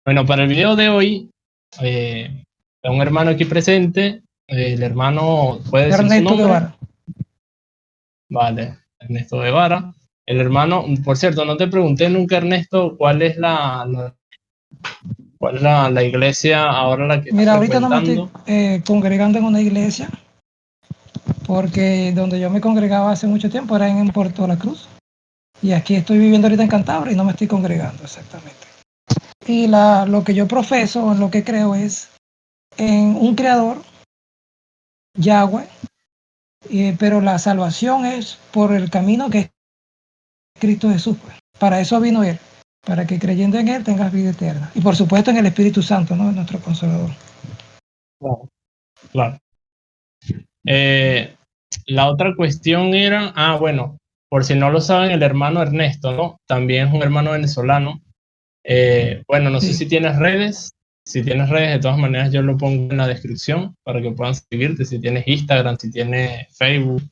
Bueno, para el video de hoy, un hermano aquí presente, el hermano puede decir su Ernesto nombre. Guevara. Vale, Ernesto Guevara. El hermano, por cierto, no te pregunté nunca, Ernesto, cuál es la iglesia ahora la que estás Mira, ahorita no me estoy frecuentando. congregando en una iglesia, porque donde yo me congregaba hace mucho tiempo era en Puerto La Cruz. Y aquí estoy viviendo ahorita en Cantabria y no me estoy congregando exactamente. Y lo que yo profeso, en lo que creo es en un creador, Yahweh, pero la salvación es por el camino que es Cristo Jesús. Pues. Para eso vino Él, para que creyendo en Él tengas vida eterna. Y por supuesto en el Espíritu Santo, ¿no? Nuestro Consolador. Claro. Claro. La otra cuestión era, bueno, por si no lo saben, el hermano Ernesto, ¿no? También es un hermano venezolano. Bueno, no sé Sí. si tienes redes. Si tienes redes, de todas maneras yo lo pongo en la descripción para que puedan seguirte. Si tienes Instagram, si tienes Facebook,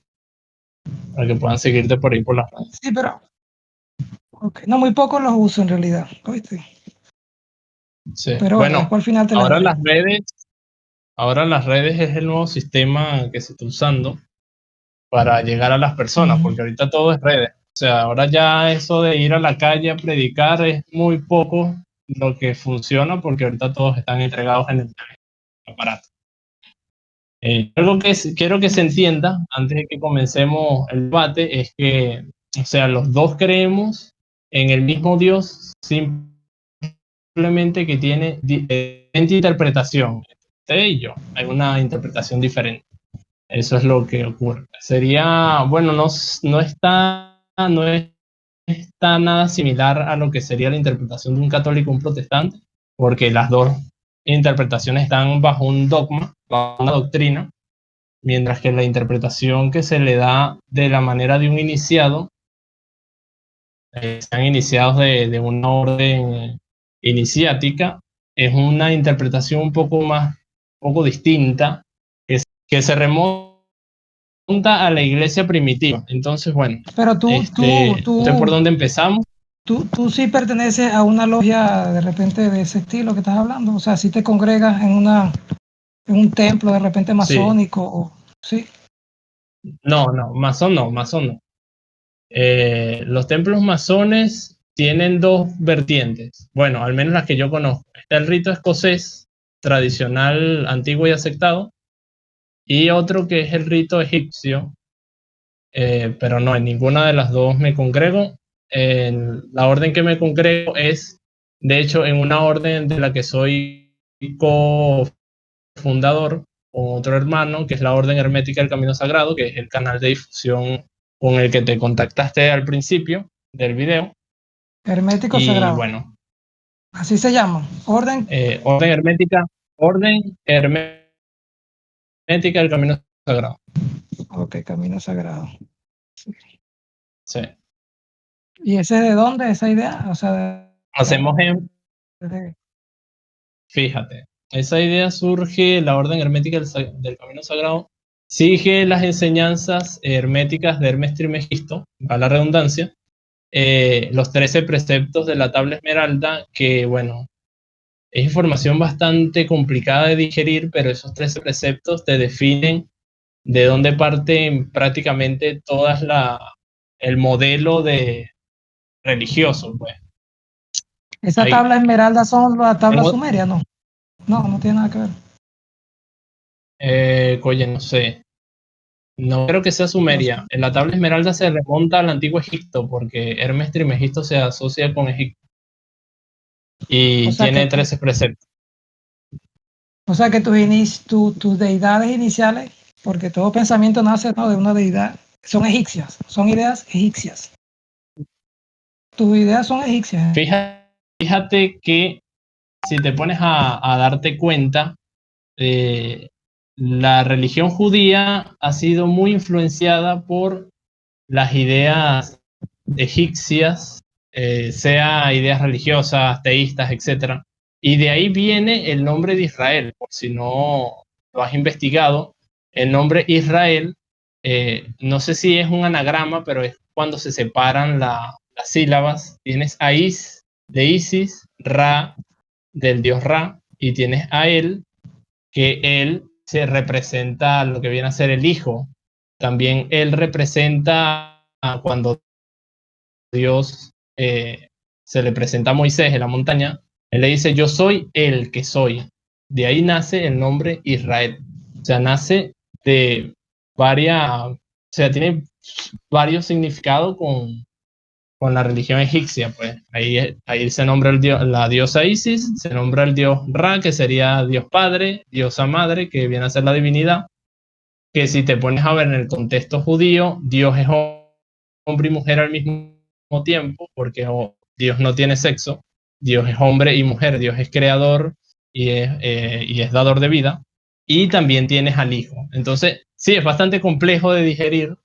para que puedan seguirte por ahí por las redes. Sí, pero okay. No, muy pocos los uso en realidad. ¿Oíste? Sí. Pero bueno, Bueno, después al final te las ahora doy. las redes es el nuevo sistema que se está usando para llegar a las personas, porque ahorita todo es redes. O sea, ahora ya eso de ir a la calle a predicar es muy poco lo que funciona, porque ahorita todos están entregados en el aparato. Algo que quiero que se entienda antes de que comencemos el debate es que, o sea, los dos creemos en el mismo Dios, simplemente que tiene diferente interpretación. Usted y yo, hay una interpretación diferente. Eso es lo que ocurre. Sería, bueno, no está nada similar a lo que sería la interpretación de un católico o un protestante, porque las dos interpretaciones están bajo un dogma, bajo una doctrina, mientras que la interpretación que se le da de la manera de un iniciado, sean iniciados de una orden iniciática, es una interpretación un poco distinta, que se remonta a la iglesia primitiva. Entonces, bueno, Pero no sé por dónde empezamos. tú sí perteneces a una logia de repente de ese estilo que estás hablando. O sea, si te congregas en un templo de repente Sí, masónico, o, ¿sí? masón no. Los templos masones tienen dos vertientes, bueno, al menos las que yo conozco. Está el rito escocés, tradicional, antiguo y aceptado, y otro que es el rito egipcio, pero no, en ninguna de las dos me congrego. La orden que me congrego es, de hecho, en una orden de la que soy cofundador con otro hermano, que es la Orden Hermética del Camino Sagrado, que es el canal de difusión con el que te contactaste al principio del video. Hermético Y sagrado. bueno, Así se llama. Orden. Orden Hermética del Camino Sagrado. Ok, camino sagrado. Sí. Sí. ¿Y ese de dónde, esa idea? O sea, Hacemos de- fíjate, esa idea surge, la Orden Hermética del Camino Sagrado, sigue las enseñanzas herméticas de Hermes Trismegisto, a la redundancia, los 13 preceptos de la tabla esmeralda, que bueno, es información bastante complicada de digerir, pero esos 13 preceptos te definen de dónde parten prácticamente el modelo de religioso, pues. esa Hay, tabla esmeralda son las tablas tengo, sumerias, ¿no? No, no tiene nada que ver. oye, no sé, no creo que sea No sé. Sumeria. En la tabla esmeralda se remonta al antiguo Egipto, porque Hermes Trismegisto se asocia con Egipto O y sea que tiene 13 preceptos. tus deidades iniciales, porque todo pensamiento nace, ¿no?, de una deidad, son egipcias, son ideas egipcias. Tus ideas son egipcias. Fíjate que si te pones a darte cuenta, la religión judía ha sido muy influenciada por las ideas egipcias, sea ideas religiosas, teístas, etc. Y de ahí viene el nombre de Israel, por si no lo has investigado. El nombre Israel, no sé si es un anagrama, pero es cuando se separan las sílabas. Tienes Ais de Isis, Ra, del dios Ra, y tienes a él, que él se representa lo que viene a ser el hijo. También él representa a cuando Dios se le presenta a Moisés en la montaña, él le dice, yo soy el que soy. De ahí nace el nombre Israel. O sea, nace de o sea, tiene varios significados con la religión egipcia. Pues ahí se nombra la diosa Isis, se nombra el dios Ra, que sería Dios Padre, diosa Madre, que viene a ser la divinidad, que si te pones a ver en el contexto judío, Dios es hombre y mujer al mismo tiempo, porque Dios no tiene sexo, Dios es hombre y mujer, Dios es creador y es dador de vida, y también tienes al Hijo. Entonces, sí, es bastante complejo de digerir,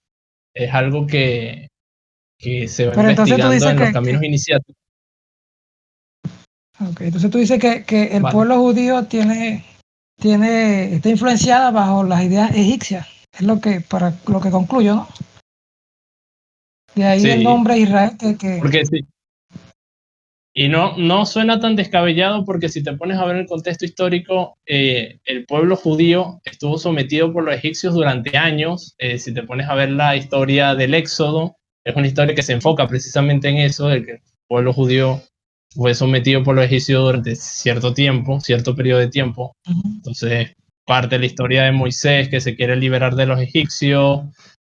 es algo que se va Pero entonces tú investigando dices en los caminos iniciáticos. entonces tú dices que el Vale. pueblo judío está influenciada bajo las ideas egipcias. Es para lo que concluyo, ¿no? De ahí el Sí, nombre Israel porque sí. Y no suena tan descabellado porque si te pones a ver el contexto histórico, el pueblo judío estuvo sometido por los egipcios durante años. Si te pones a ver la historia del Éxodo, es una historia que se enfoca precisamente en eso, de que el pueblo judío fue sometido por los egipcios durante cierto tiempo, cierto periodo de tiempo. Entonces, parte de la historia de Moisés que se quiere liberar de los egipcios,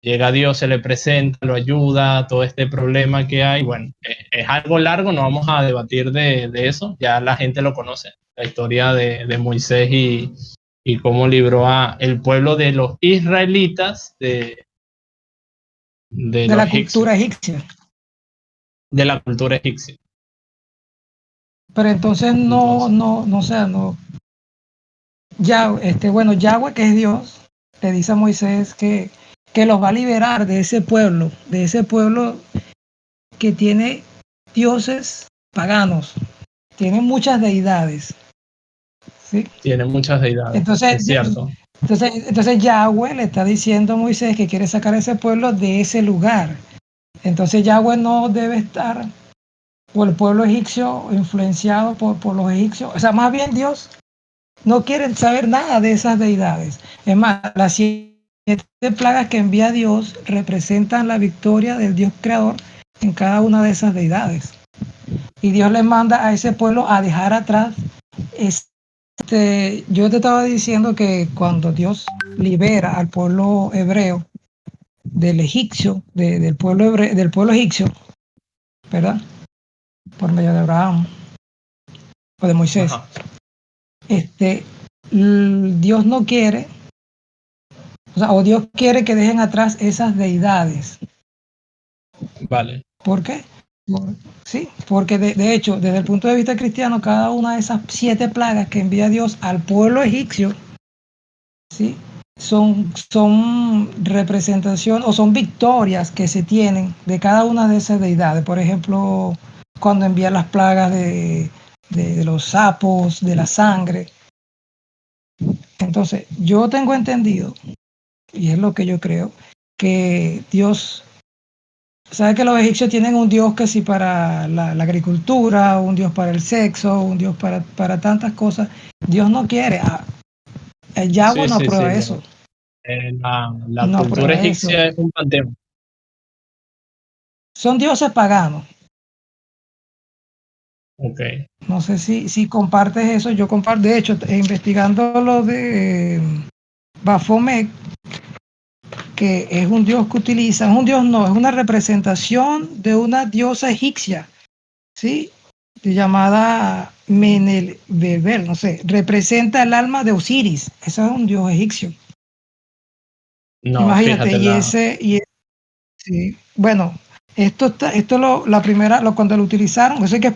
llega Dios, se le presenta, lo ayuda, todo este problema que hay. Bueno, es algo largo, no vamos a debatir de eso, ya la gente lo conoce, la historia de Moisés y cómo libró a el pueblo de los israelitas de de los la egipcios, cultura egipcia. de la cultura egipcia. Pero entonces Entonces, o sea, no. Bueno, Yahweh, que es Dios, le dice a Moisés que los va a liberar de ese pueblo que tiene dioses paganos, tiene muchas deidades, ¿sí? tiene muchas deidades, Entonces, es cierto. entonces Yahweh le está diciendo a Moisés que quiere sacar a ese pueblo de ese lugar. Entonces Yahweh no debe estar, o el pueblo egipcio, influenciado por los egipcios. O sea, más bien Dios no quiere saber nada de esas deidades. Es más, las 7 plagas que envía Dios representan la victoria del Dios creador en cada una de esas deidades. Y Dios le manda a ese pueblo a dejar atrás. Yo te estaba diciendo que cuando Dios libera al pueblo hebreo del egipcio, del pueblo egipcio, ¿verdad? Por medio de Abraham o de Moisés. Ajá. Dios no quiere, o Dios quiere que dejen atrás esas deidades. Vale. ¿Por qué? Sí, porque de hecho, desde el punto de vista cristiano, cada una de esas 7 plagas que envía Dios al pueblo egipcio, ¿sí? Son representación o son victorias que se tienen de cada una de esas deidades. Por ejemplo, cuando envía las plagas de los sapos, de la sangre. Entonces, yo tengo entendido, y es lo que yo creo, que Dios, sabe que los egipcios tienen un Dios que sí para la agricultura, un Dios para el sexo, un Dios para tantas cosas. Dios no quiere, Yahweh Sí, no sí, sí. aprueba eso. La No cultura aprueba eso. egipcia es un panteón. Son dioses paganos. Ok. No sé si compartes eso. Yo comparto, de hecho, investigando lo de Baphomet, que es un dios que utiliza, es un dios no, es una representación de una diosa egipcia, ¿sí? Llamada Menelbebel, no sé, representa el alma de Osiris. Eso es un dios egipcio. No, Imagínate, fíjate sí. Bueno, cuando lo utilizaron, yo sé que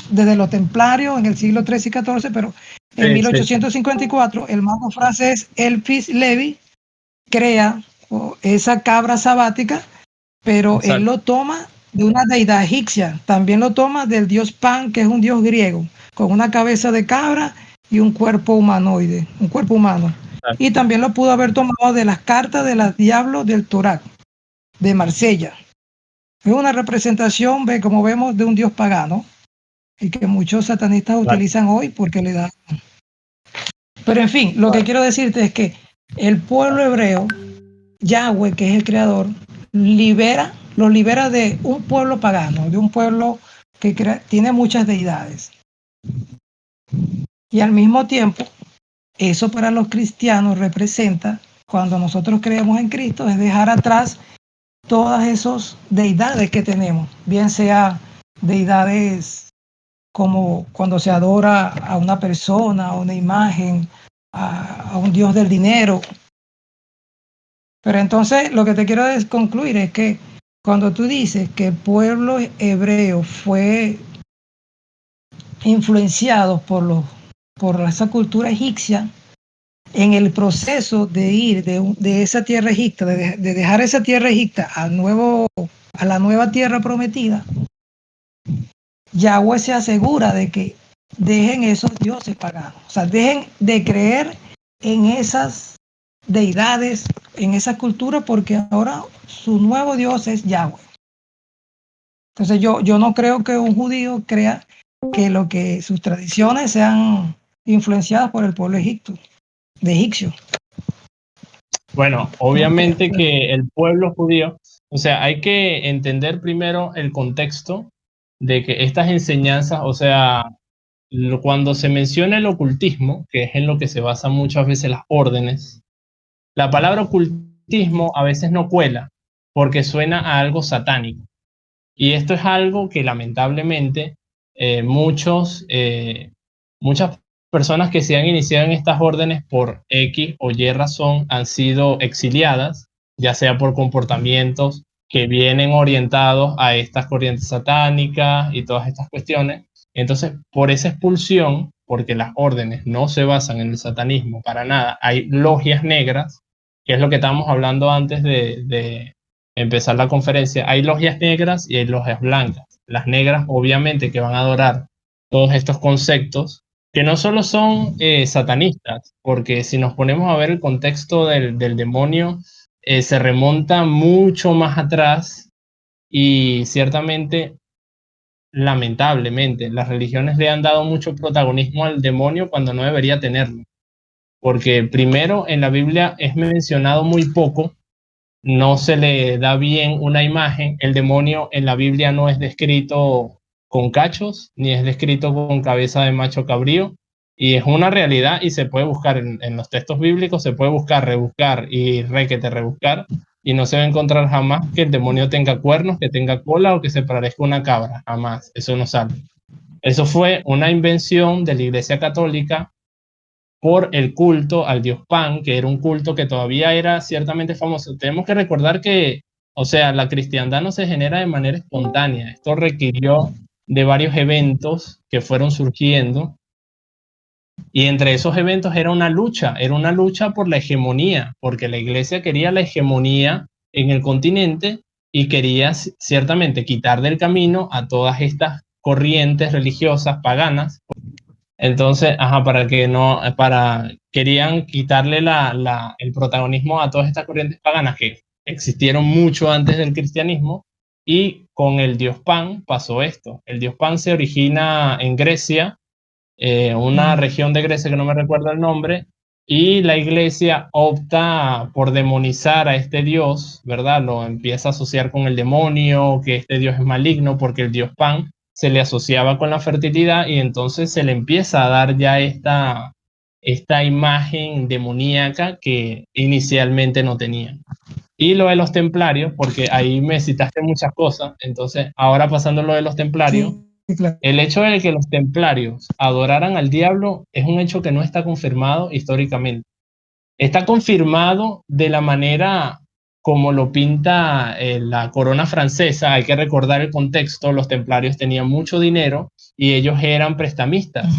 desde los templarios en el siglo XIII y XIV, pero en sí, sí, sí. 1854 el mago francés Elphys Lévy crea esa cabra sabática, pero él Exacto. lo toma de una deidad egipcia, también lo toma del dios Pan, que es un dios griego, con una cabeza de cabra y un cuerpo humanoide, un cuerpo humano. Exacto. Y también lo pudo haber tomado de las cartas de los diablos del Torá, de Marsella. Es una representación, como vemos, de un dios pagano. y que muchos satanistas Claro. utilizan hoy porque le da. Pero en fin, lo que quiero decirte es que el pueblo hebreo, Yahweh, que es el creador, los libera de un pueblo pagano, de un pueblo que tiene muchas deidades. Y al mismo tiempo, eso para los cristianos representa, cuando nosotros creemos en Cristo, es dejar atrás todas esas deidades que tenemos, bien sea deidades como cuando se adora a una persona, a una imagen, a un dios del dinero. Pero entonces lo que te quiero concluir es que cuando tú dices que el pueblo hebreo fue influenciado por esa cultura egipcia, en el proceso de ir de esa tierra egipcia, de dejar esa tierra egipcia a la nueva tierra prometida, Yahweh se asegura de que dejen esos dioses paganos, o sea, dejen de creer en esas deidades, en esa cultura, porque ahora su nuevo Dios es Yahweh. Entonces yo no creo que un judío crea que sus tradiciones sean influenciadas por el pueblo egipcio. Bueno, obviamente que el pueblo judío, o sea, hay que entender primero el contexto de que estas enseñanzas, o sea, cuando se menciona el ocultismo, que es en lo que se basan muchas veces las órdenes, la palabra ocultismo a veces no cuela porque suena a algo satánico. Y esto es algo que lamentablemente muchas personas que se han iniciado en estas órdenes por X o Y razón han sido exiliadas, ya sea por comportamientos que vienen orientados a estas corrientes satánicas y todas estas cuestiones. Entonces, por esa expulsión, porque las órdenes no se basan en el satanismo para nada, hay logias negras, que es lo que estábamos hablando antes de empezar la conferencia. Hay logias negras y hay logias blancas. Las negras, obviamente, que van a adorar todos estos conceptos, que no solo son satanistas, porque si nos ponemos a ver el contexto del demonio, se remonta mucho más atrás y ciertamente, lamentablemente, las religiones le han dado mucho protagonismo al demonio cuando no debería tenerlo. Porque primero en la Biblia es mencionado muy poco, no se le da bien una imagen. El demonio en la Biblia no es descrito con cachos, ni es descrito con cabeza de macho cabrío, y es una realidad y se puede buscar en los textos bíblicos, se puede buscar, rebuscar y requete rebuscar, y no se va a encontrar jamás que el demonio tenga cuernos, que tenga cola o que se parezca a una cabra, jamás, eso no sale. Eso fue una invención de la Iglesia Católica por el culto al dios Pan, que era un culto que todavía era ciertamente famoso. Tenemos que recordar que, o sea, la cristiandad no se genera de manera espontánea. Esto requirió de varios eventos que fueron surgiendo, y entre esos eventos era una lucha por la hegemonía, porque la iglesia quería la hegemonía en el continente y quería ciertamente quitar del camino a todas estas corrientes religiosas paganas. Entonces, querían quitarle el protagonismo a todas estas corrientes paganas que existieron mucho antes del cristianismo, y con el dios Pan pasó esto. El dios Pan se origina en Grecia, una región de Grecia que no me recuerdo el nombre, y la iglesia opta por demonizar a este dios, ¿verdad? Lo empieza a asociar con el demonio, que este dios es maligno, porque el dios Pan se le asociaba con la fertilidad, y entonces se le empieza a dar ya esta imagen demoníaca que inicialmente no tenía. Y lo de los templarios, porque ahí me citaste muchas cosas, entonces ahora pasando lo de los templarios, Sí, claro. el hecho de que los templarios adoraran al diablo es un hecho que no está confirmado históricamente. Está confirmado de la manera como lo pinta la corona francesa. Hay que recordar el contexto: los templarios tenían mucho dinero y ellos eran prestamistas.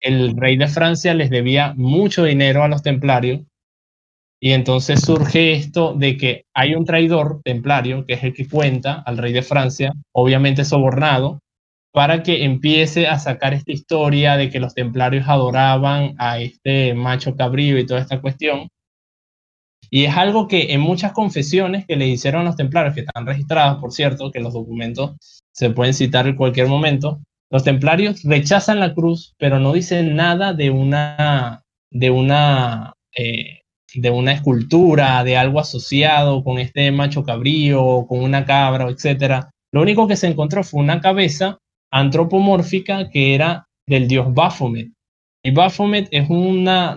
El rey de Francia les debía mucho dinero a los templarios, y entonces surge esto de que hay un traidor templario, que es el que cuenta al rey de Francia, obviamente sobornado, para que empiece a sacar esta historia de que los templarios adoraban a este macho cabrío y toda esta cuestión. Y es algo que en muchas confesiones que le hicieron los templarios, que están registradas, por cierto, que los documentos se pueden citar en cualquier momento, Los templarios rechazan la cruz, pero no dicen nada de una escultura, de algo asociado con este macho cabrío, con una cabra, etcétera. Lo único que se encontró fue una cabeza antropomórfica que era del dios Baphomet. Y Baphomet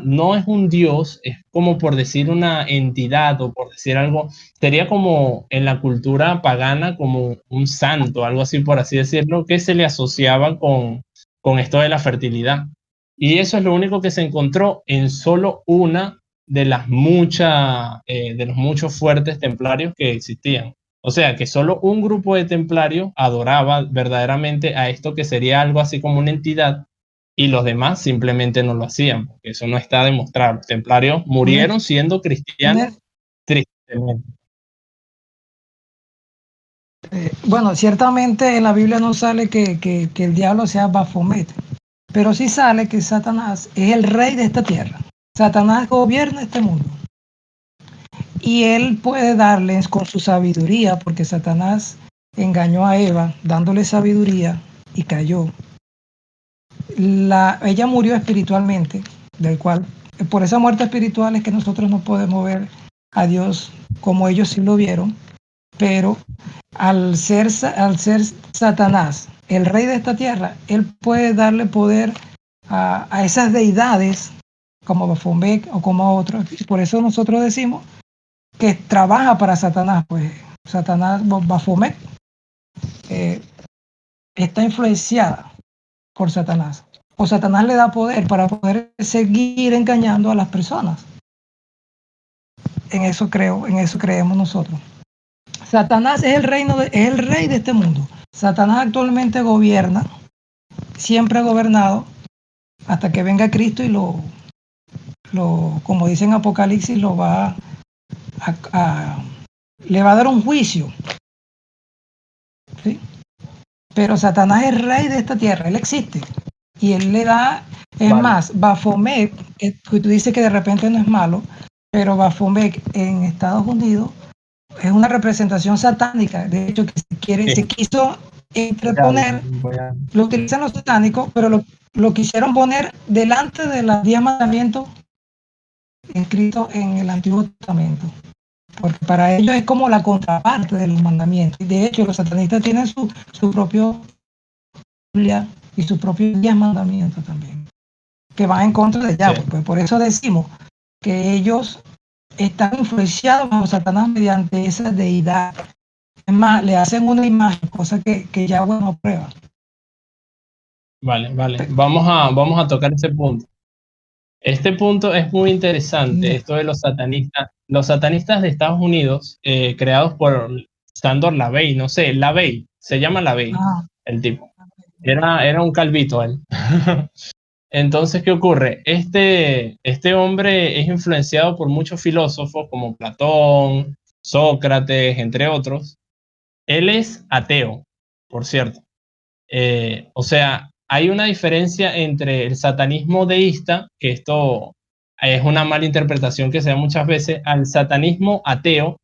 no es un dios, es como por decir una entidad o por decir algo, sería como en la cultura pagana como un santo, algo así por así decirlo, que se le asociaba con esto de la fertilidad. Y eso es lo único que se encontró en solo una de de los muchos fuertes templarios que existían. O sea que solo un grupo de templarios adoraba verdaderamente a esto que sería algo así como una entidad y los demás simplemente no lo hacían, porque eso no está demostrado. Los templarios murieron siendo cristianos tristemente. Bueno, ciertamente en la Biblia no sale que el diablo sea Baphomet, pero sí sale que Satanás es el rey de esta tierra. Satanás gobierna este mundo. Y él puede darles con su sabiduría, porque Satanás engañó a Eva dándole sabiduría y cayó. Ella murió espiritualmente, del cual, por esa muerte espiritual es que nosotros no podemos ver a Dios como ellos sí lo vieron, pero al ser Satanás, el rey de esta tierra, él puede darle poder a esas deidades como Baphomet o como a otros. Y por eso nosotros decimos que trabaja para Satanás, pues Satanás, Baphomet, está influenciada por Satanás. O Satanás le da poder para poder seguir engañando a las personas. En eso creemos nosotros. Satanás es el rey de este mundo. Satanás actualmente gobierna, siempre ha gobernado, hasta que venga Cristo y como dice en Apocalipsis, le va a dar un juicio. ¿Sí? Pero Satanás es rey de esta tierra, él existe. Y él le da, es vale. Más, Baphomet, que tú dices que de repente no es malo, pero Baphomet en Estados Unidos es una representación satánica. De hecho, que se quiso interponer, lo utilizan los satánicos, pero lo quisieron poner delante de los 10 mandamientos escritos en el Antiguo Testamento. Porque para ellos es como la contraparte de los mandamientos. Y de hecho, los satanistas tienen su propio Biblia y sus propios 10 mandamientos también, que van en contra de Yahweh. Sí. Pues por eso decimos que ellos están influenciados por Satanás mediante esa deidad. Es más, le hacen una imagen, cosa que Yahweh no prueba. Vale. Vamos a tocar ese punto. Este punto es muy interesante, esto de los satanistas. Los satanistas de Estados Unidos, creados por Sandor Lavey, no sé, Lavey, se llama Lavey, el tipo. Era un calvito él. Entonces, ¿qué ocurre? Este hombre es influenciado por muchos filósofos como Platón, Sócrates, entre otros. Él es ateo, por cierto. O sea, hay una diferencia entre el satanismo deísta, que esto es una mala interpretación que se da muchas veces, al satanismo ateo,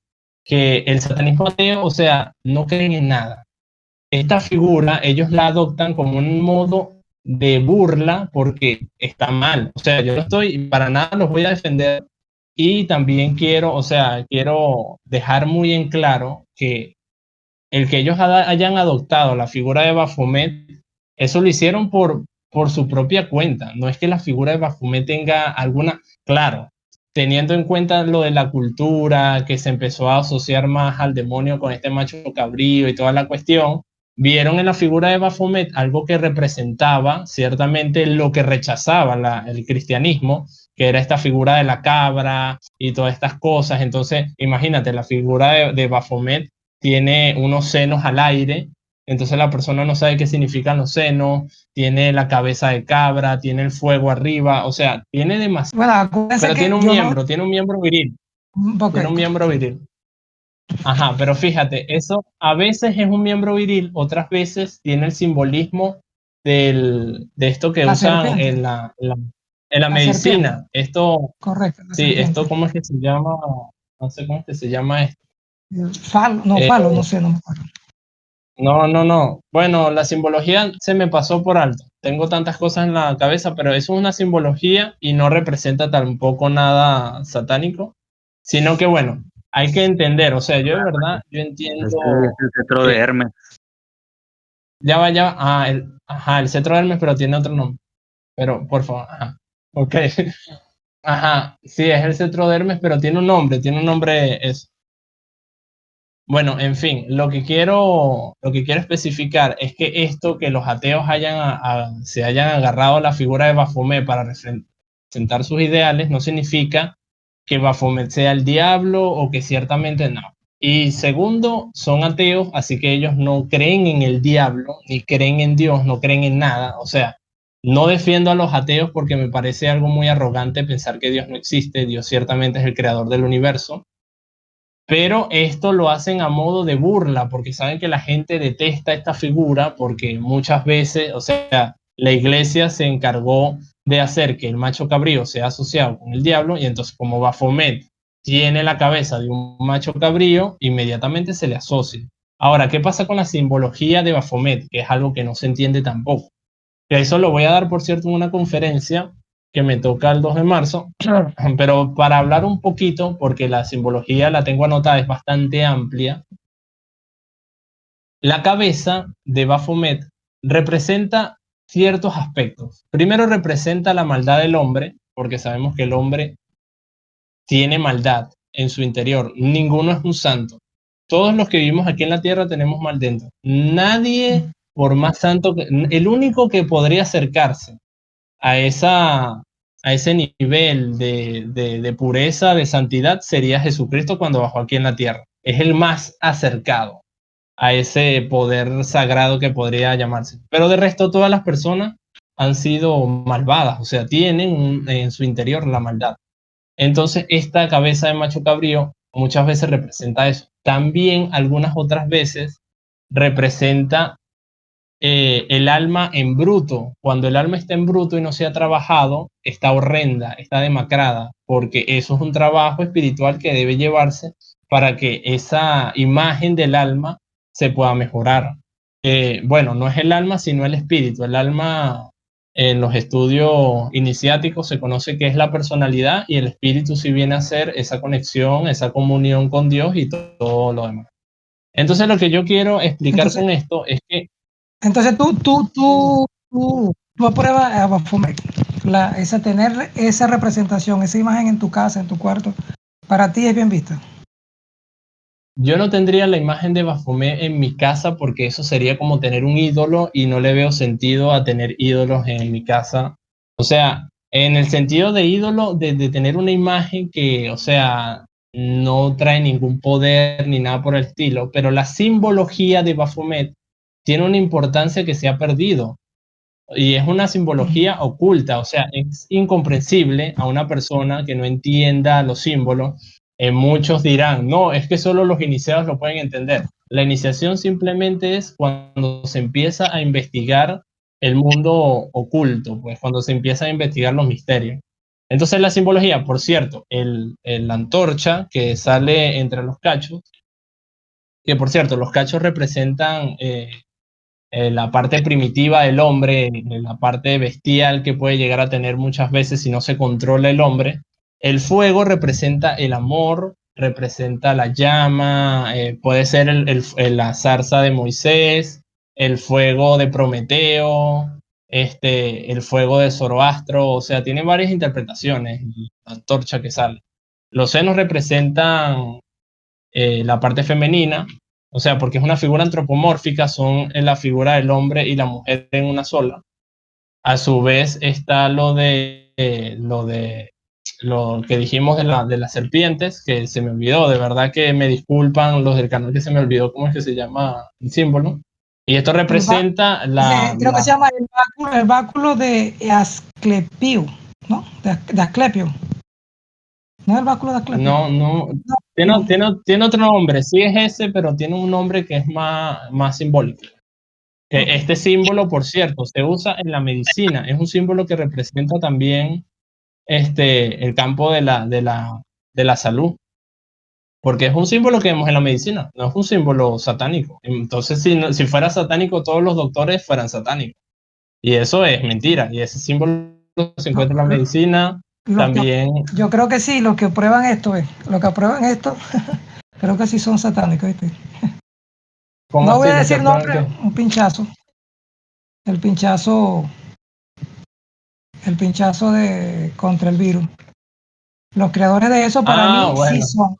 que el satanismo ateo, o sea, no creen en nada. Esta figura ellos la adoptan como un modo de burla porque está mal. O sea, yo no estoy, para nada los voy a defender y también quiero dejar muy en claro que el que ellos hayan adoptado la figura de Baphomet, eso lo hicieron por su propia cuenta. No es que la figura de Baphomet tenga alguna, claro, teniendo en cuenta lo de la cultura, que se empezó a asociar más al demonio con este macho cabrío y toda la cuestión, vieron en la figura de Baphomet algo que representaba ciertamente lo que rechazaba el cristianismo, que era esta figura de la cabra y todas estas cosas. Entonces, imagínate, la figura de Baphomet tiene unos senos al aire, entonces la persona no sabe qué significan los senos, tiene la cabeza de cabra, tiene el fuego arriba, o sea, tiene demasiado. Bueno, pero tiene un miembro viril. Okay. Tiene un miembro viril. Ajá, pero fíjate, eso a veces es un miembro viril, otras veces tiene el simbolismo de esto que usan en la medicina. Serpiente. Esto, correcto. Sí, serpiente. Esto, ¿cómo es que se llama? No sé cómo es que se llama esto. Falo, no sé, no me acuerdo. No, no, no. Bueno, la simbología se me pasó por alto. Tengo tantas cosas en la cabeza, pero eso es una simbología y no representa tampoco nada satánico, sino que bueno, hay que entender, o sea, yo de verdad, yo Es entiendo el cetro de que Hermes. ya va, el cetro de Hermes, pero tiene otro nombre. Pero, por favor, ajá, ok. Ajá, sí, es el cetro de Hermes, pero tiene un nombre eso. Bueno, en fin, lo que quiero especificar es que esto que los ateos se hayan agarrado a la figura de Baphomet para representar sus ideales no significa que Baphomet sea el diablo o que ciertamente no. Y segundo, son ateos, así que ellos no creen en el diablo, ni creen en Dios, no creen en nada. O sea, no defiendo a los ateos porque me parece algo muy arrogante pensar que Dios no existe. Dios ciertamente es el creador del universo, pero esto lo hacen a modo de burla, porque saben que la gente detesta esta figura, porque muchas veces, o sea, la iglesia se encargó de hacer que el macho cabrío sea asociado con el diablo, y entonces como Baphomet tiene la cabeza de un macho cabrío, inmediatamente se le asocia. Ahora, ¿qué pasa con la simbología de Baphomet? Que es algo que no se entiende tampoco. Que eso lo voy a dar, por cierto, en una conferencia que me toca el 2 de marzo, pero para hablar un poquito, porque la simbología la tengo anotada, es bastante amplia. La cabeza de Baphomet representa ciertos aspectos. Primero representa la maldad del hombre, porque sabemos que el hombre tiene maldad en su interior. Ninguno es un santo. Todos los que vivimos aquí en la tierra tenemos mal dentro. Nadie, por más santo que, el único que podría acercarse a, a ese nivel de pureza, de santidad, sería Jesucristo cuando bajó aquí en la tierra. Es el más acercado a ese poder sagrado que podría llamarse. Pero de resto, todas las personas han sido malvadas, o sea, tienen en su interior la maldad. Entonces, esta cabeza de macho cabrío muchas veces representa eso. También algunas otras veces representa el alma en bruto. Cuando el alma está en bruto y no se ha trabajado, está horrenda, está demacrada, porque eso es un trabajo espiritual que debe llevarse para que esa imagen del alma se pueda mejorar. Bueno, no es el alma, sino el espíritu. El alma en los estudios iniciáticos se conoce que es la personalidad y el espíritu sí viene a ser esa conexión, esa comunión con Dios y todo lo demás. Entonces lo que yo quiero explicar Entonces, con esto es que entonces tú apruebas a Baphomet, esa tener esa representación, esa imagen en tu casa, en tu cuarto, para ti es bien vista. yo no tendría la imagen de Baphomet en mi casa porque eso sería como tener un ídolo y no le veo sentido a tener ídolos en mi casa. O sea, en el sentido de ídolo, de tener una imagen que, o sea, no trae ningún poder ni nada por el estilo, pero la simbología de Baphomet tiene una importancia que se ha perdido y es una simbología oculta, o sea, es incomprensible a una persona que no entienda los símbolos. Muchos dirán, no, es que solo los iniciados lo pueden entender. La iniciación simplemente es cuando se empieza a investigar el mundo oculto, pues cuando se empieza a investigar los misterios. Entonces la simbología, por cierto, la antorcha que sale entre los cachos, que por cierto, los cachos representan la parte primitiva del hombre, la parte bestial que puede llegar a tener muchas veces si no se controla el hombre. El fuego representa el amor, representa la llama, puede ser la zarza de Moisés, el fuego de Prometeo, el fuego de Zoroastro, o sea, tiene varias interpretaciones, la antorcha que sale. Los senos representan la parte femenina, o sea, porque es una figura antropomórfica, son la figura del hombre y la mujer en una sola. A su vez está lo que dijimos de las serpientes, que se me olvidó, de verdad que me disculpan los del canal que se me olvidó cómo es que se llama el símbolo. Y esto representa Creo que se llama el báculo de Asclepio, ¿no? De Asclepio. ¿No es el báculo de Asclepio? No, tiene otro nombre, sí es ese, pero tiene un nombre que es más simbólico. Este símbolo, por cierto, se usa en la medicina, es un símbolo que representa también el campo de la salud. Porque es un símbolo que vemos en la medicina, no es un símbolo satánico. Entonces, si fuera satánico, todos los doctores fueran satánicos. Y eso es mentira. Y ese símbolo se encuentra en la medicina también. Yo creo que sí, los que aprueban esto, creo que sí son satánicos, ¿viste? ¿Cómo No voy así a los que decir aprueban nombre, qué? un pinchazo. El pinchazo contra el virus. Los creadores de eso para Ah, mí sí bueno. son.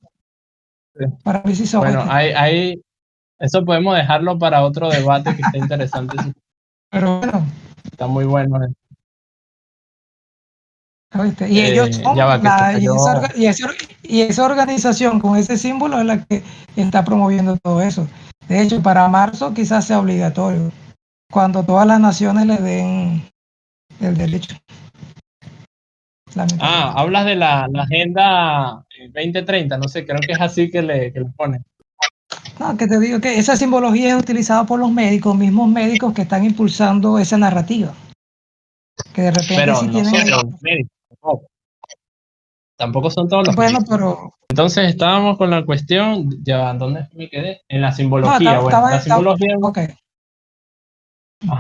Sí. Para mí sí son, Bueno, ¿viste? eso podemos dejarlo para otro debate que está interesante. Pero bueno, Está muy bueno. ¿viste? Y ellos Ya son va, que se cayó. y esa organización con ese símbolo es la que está promoviendo todo eso. De hecho, para marzo quizás sea obligatorio, cuando todas las naciones le den el derecho, lamentablemente. Hablas de la Agenda 2030, no sé, creo que es así que le ponen. No, que te digo que esa simbología es utilizada por los médicos, mismos médicos que están impulsando esa narrativa, que de repente Pero sí no tienen son ahí. todos los médicos, tampoco son todos los Bueno, médicos. pero Entonces estábamos con la cuestión, ya, ¿dónde me quedé? En la no, simbología. Bueno, ok.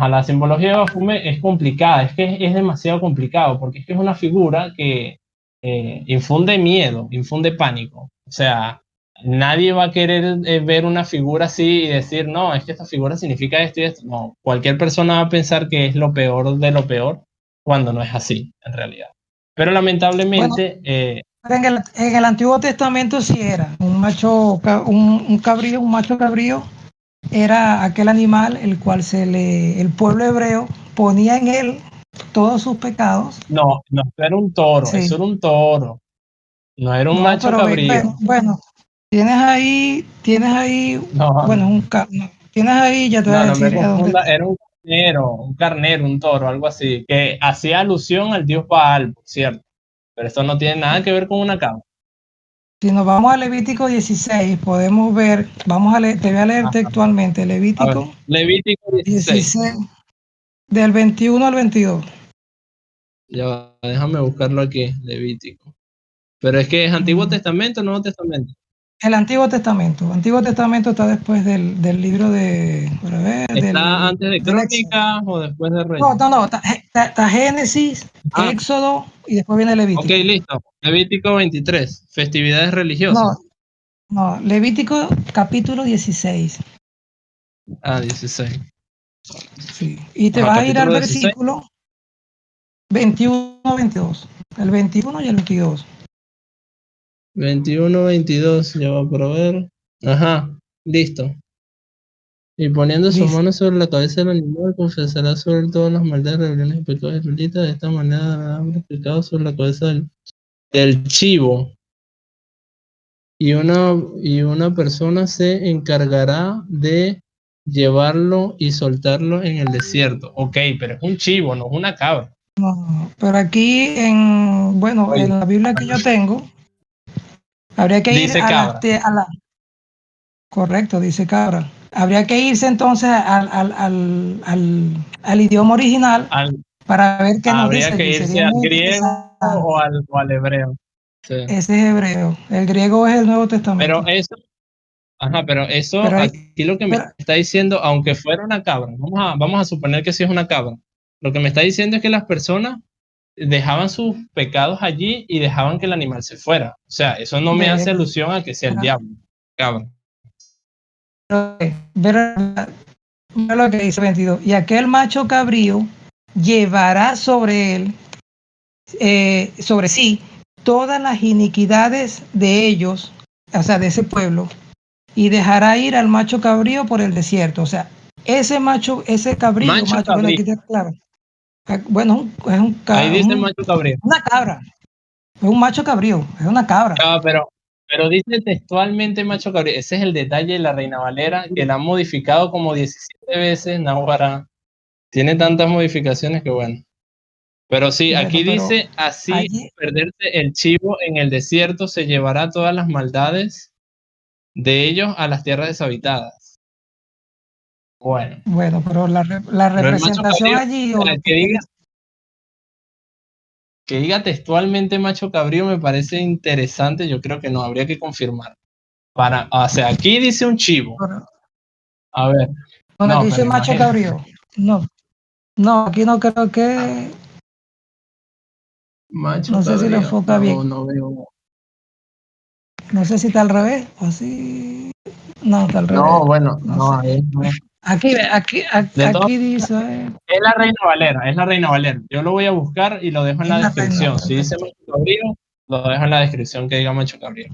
la simbología de Baphomet es complicada, es que es demasiado complicado, porque es que es una figura que infunde miedo, infunde pánico. O sea, nadie va a querer ver una figura así y decir, no, es que esta figura significa esto y esto. No, cualquier persona va a pensar que es lo peor de lo peor, cuando no es así, en realidad. Pero Bueno, lamentablemente, en el Antiguo Testamento sí era un macho, un cabrío, un macho cabrío, era aquel animal el cual el pueblo hebreo ponía en él todos sus pecados. no era un toro, Sí, eso era un toro, no era un no, macho pero cabrío. bueno, tienes ahí, No, bueno, no, tienes ahí, ya te voy a no me decir a dónde. confunda, era un carnero, un toro, algo así, que hacía alusión al dios Baal, por cierto, pero esto no tiene nada que ver con una cabra. Si nos vamos a Levítico 16, podemos ver, te voy a leer Ajá. textualmente, A ver, Levítico Levítico 16. 16, del 21 al 22. Ya va, déjame buscarlo aquí, Levítico. Pero es que es Antiguo Mm, Testamento o Nuevo Testamento. El Antiguo Testamento. Antiguo Testamento está después del libro de, para ver, ¿Está antes de del Éxodo. Crónicas o después de No, Reyes? no, no, está Génesis, Ah, Éxodo y después viene ok, Levítico. listo. Levítico 23, festividades religiosas. No, no, Levítico capítulo 16. 16. Sí. Y te Ajá, vas a ir al capítulo 16. versículo 21-22. El 21 y el 22. 21, 22, ya va por ver. Ajá, listo. Y poniendo sus Dice, manos sobre la cabeza del animal, confesará sobre todas las maldades, rebeliones y pecados israelitas. De esta manera habrá pecado sobre la cabeza del chivo. Y una persona se encargará de llevarlo y soltarlo en el desierto. Ok, pero es un chivo, no es una cabra. no, pero aquí bueno, Oye, en la Biblia que yo tengo, habría que ir dice cabra. correcto, dice Cabra. Habría que irse entonces al idioma original Al- para ver qué nos Habría dice que allí. irse Sería al muy griego interesante. o al hebreo. Sí. Ese es hebreo. El griego es el Nuevo Testamento. Pero eso, ajá, pero eso Pero, aquí lo que me pero está diciendo, aunque fuera una cabra, vamos a suponer que sí es una cabra. Lo que me está diciendo es que las personas dejaban sus pecados allí y dejaban que el animal se fuera. O sea, eso no me hace de- alusión a que sea el pero- diablo, cabra. mira lo que dice 22. Y aquel macho cabrío llevará sobre él, sobre sí, todas las iniquidades de ellos, o sea, de ese pueblo, y dejará ir al macho cabrío por el desierto. O sea, ese cabrío, Macho macho, bueno, aquí cabrío. está claro. Bueno, Ahí dice macho cabrío. una cabra, es un macho cabrío, es una cabra. Pero dice textualmente macho cabrío. Ese es el detalle de la Reina Valera, que la han modificado como 17 veces. Náguara tiene tantas modificaciones que bueno. Pero sí, Bueno, aquí pero dice, así allí, perderse el chivo en el desierto se llevará todas las maldades de ellos a las tierras deshabitadas. Bueno, bueno, pero la pero el macho representación cabrío, allí, o o sea, lo que quiere que diga textualmente macho cabrío me parece interesante, yo creo que no, habría que confirmar. O sea, aquí dice un chivo. Bueno, A ver. bueno, No, aquí dice pero macho imagínate. cabrío. No, no, aquí no creo que. Macho No sé si lo cabrío. enfoca No, bien. no veo. No sé si está al revés o así. No, está al revés. No, bueno, No sé. no, ahí no. Aquí, De todas aquí dice. Es la Reina Valera, es la Reina Valera. Yo lo voy a buscar y lo dejo en Es la la reina, descripción. Si dice perfecto. Macho Cabrío, lo dejo en la descripción que diga Macho Cabrío.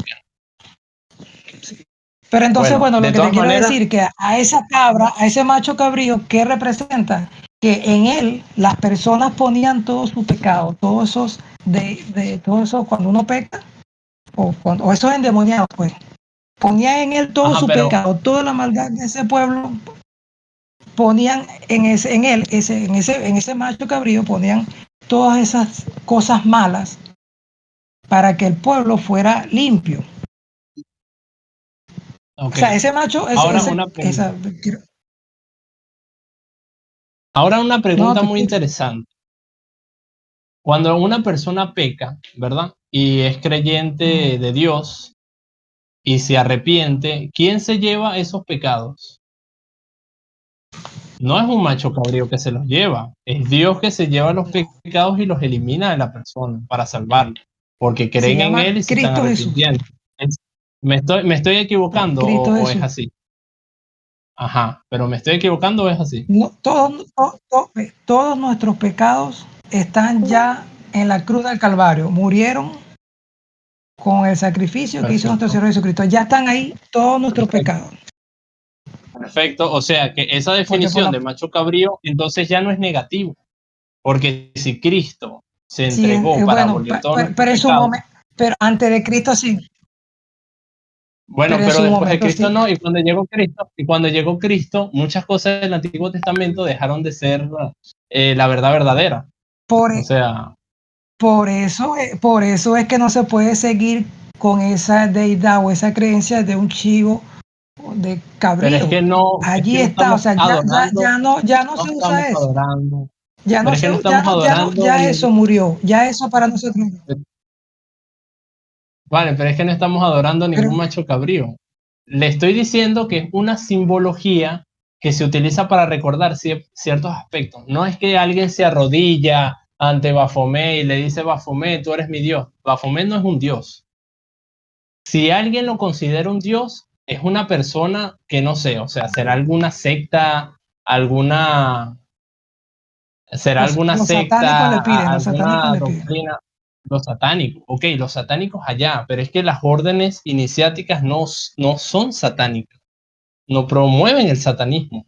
Pero entonces, Bueno, bueno, lo de que te todas quiero maneras, decir que a esa cabra, a ese macho cabrío, ¿qué representa? Que en él las personas ponían todo su pecado, todos esos, todo eso cuando uno peca, o esos endemoniados, pues, ponían en él todo ajá, su pero, pecado, toda la maldad de ese pueblo, ponían en él, en ese macho cabrío, ponían todas esas cosas malas para que el pueblo fuera limpio. O ok. sea, ese macho, Ahora una pregunta. Ahora una no pregunta te muy escucho. interesante. Cuando una persona peca, ¿verdad? Y es creyente de Dios y se arrepiente, ¿quién se lleva esos pecados? No es un macho cabrío que se los lleva, es Dios que se lleva los pecados y los elimina de la persona para salvarlo, porque Se creen en llama Él y se están Cristo Jesús. arrepintiendo. ¿Me estoy No, equivocando Cristo o es Jesús. así? Ajá, pero ¿me estoy equivocando o es así? No, todos nuestros pecados están ya en la cruz del Calvario. Murieron con el sacrificio que hizo nuestro Perfecto, Señor Jesucristo. Ya están ahí todos nuestros perfecto, pecados. perfecto. O sea que esa Porque por definición la, de macho cabrío entonces ya no es negativo, porque si Cristo se sí, entregó para bueno, abolir todos nuestros pero en su pecados, momento, pero antes de Cristo sí, bueno, pero en pero su después de momento Cristo sí. no, y cuando llegó Cristo, muchas cosas del Antiguo Testamento dejaron de ser la verdad verdadera. Por, O sea, por eso es que no se puede seguir con esa deidad o esa creencia de un chivo de pero es cabrío. que no, es Allí que no está, o estamos sea, adorando, ya no no se estamos usa eso. adorando, pero es que no estamos adorando, Ya eso murió, ya eso para nosotros. vale, pero es que no estamos adorando Pero ningún macho cabrío. Le estoy diciendo que es una simbología que se utiliza para recordar ciertos aspectos. No es que alguien se arrodilla ante Baphomet y le dice, Baphomet, tú eres mi Dios. Baphomet no es un Dios. Si alguien lo considera un Dios, es una persona que no sé, o sea, alguna, será alguna los satánicos secta, le piden, los satánicos alguna le piden. doctrina, los satánicos, ok, los satánicos allá, pero es que las órdenes iniciáticas no son satánicas, no promueven el satanismo.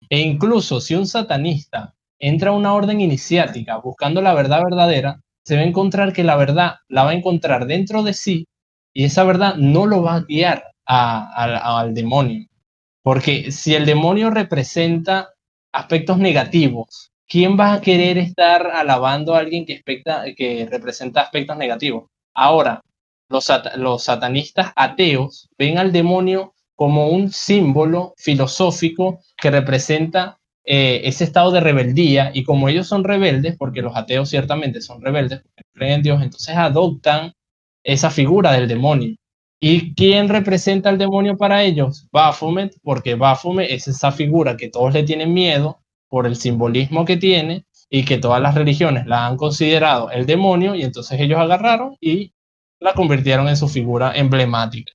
E incluso si un satanista entra a una orden iniciática buscando la verdad verdadera, se va a encontrar que la verdad la va a encontrar dentro de sí y esa verdad no lo va a guiar al demonio. Porque si el demonio representa aspectos negativos, ¿quién va a querer estar alabando a alguien que representa aspectos negativos? Ahora, los satanistas ateos ven al demonio como un símbolo filosófico que representa ese estado de rebeldía y como ellos son rebeldes, porque los ateos ciertamente son rebeldes, porque creen en Dios, entonces adoptan esa figura del demonio. ¿Y quién representa al demonio para ellos? Baphomet, porque Baphomet es esa figura que todos le tienen miedo por el simbolismo que tiene y que todas las religiones la han considerado el demonio y entonces ellos agarraron y la convirtieron en su figura emblemática.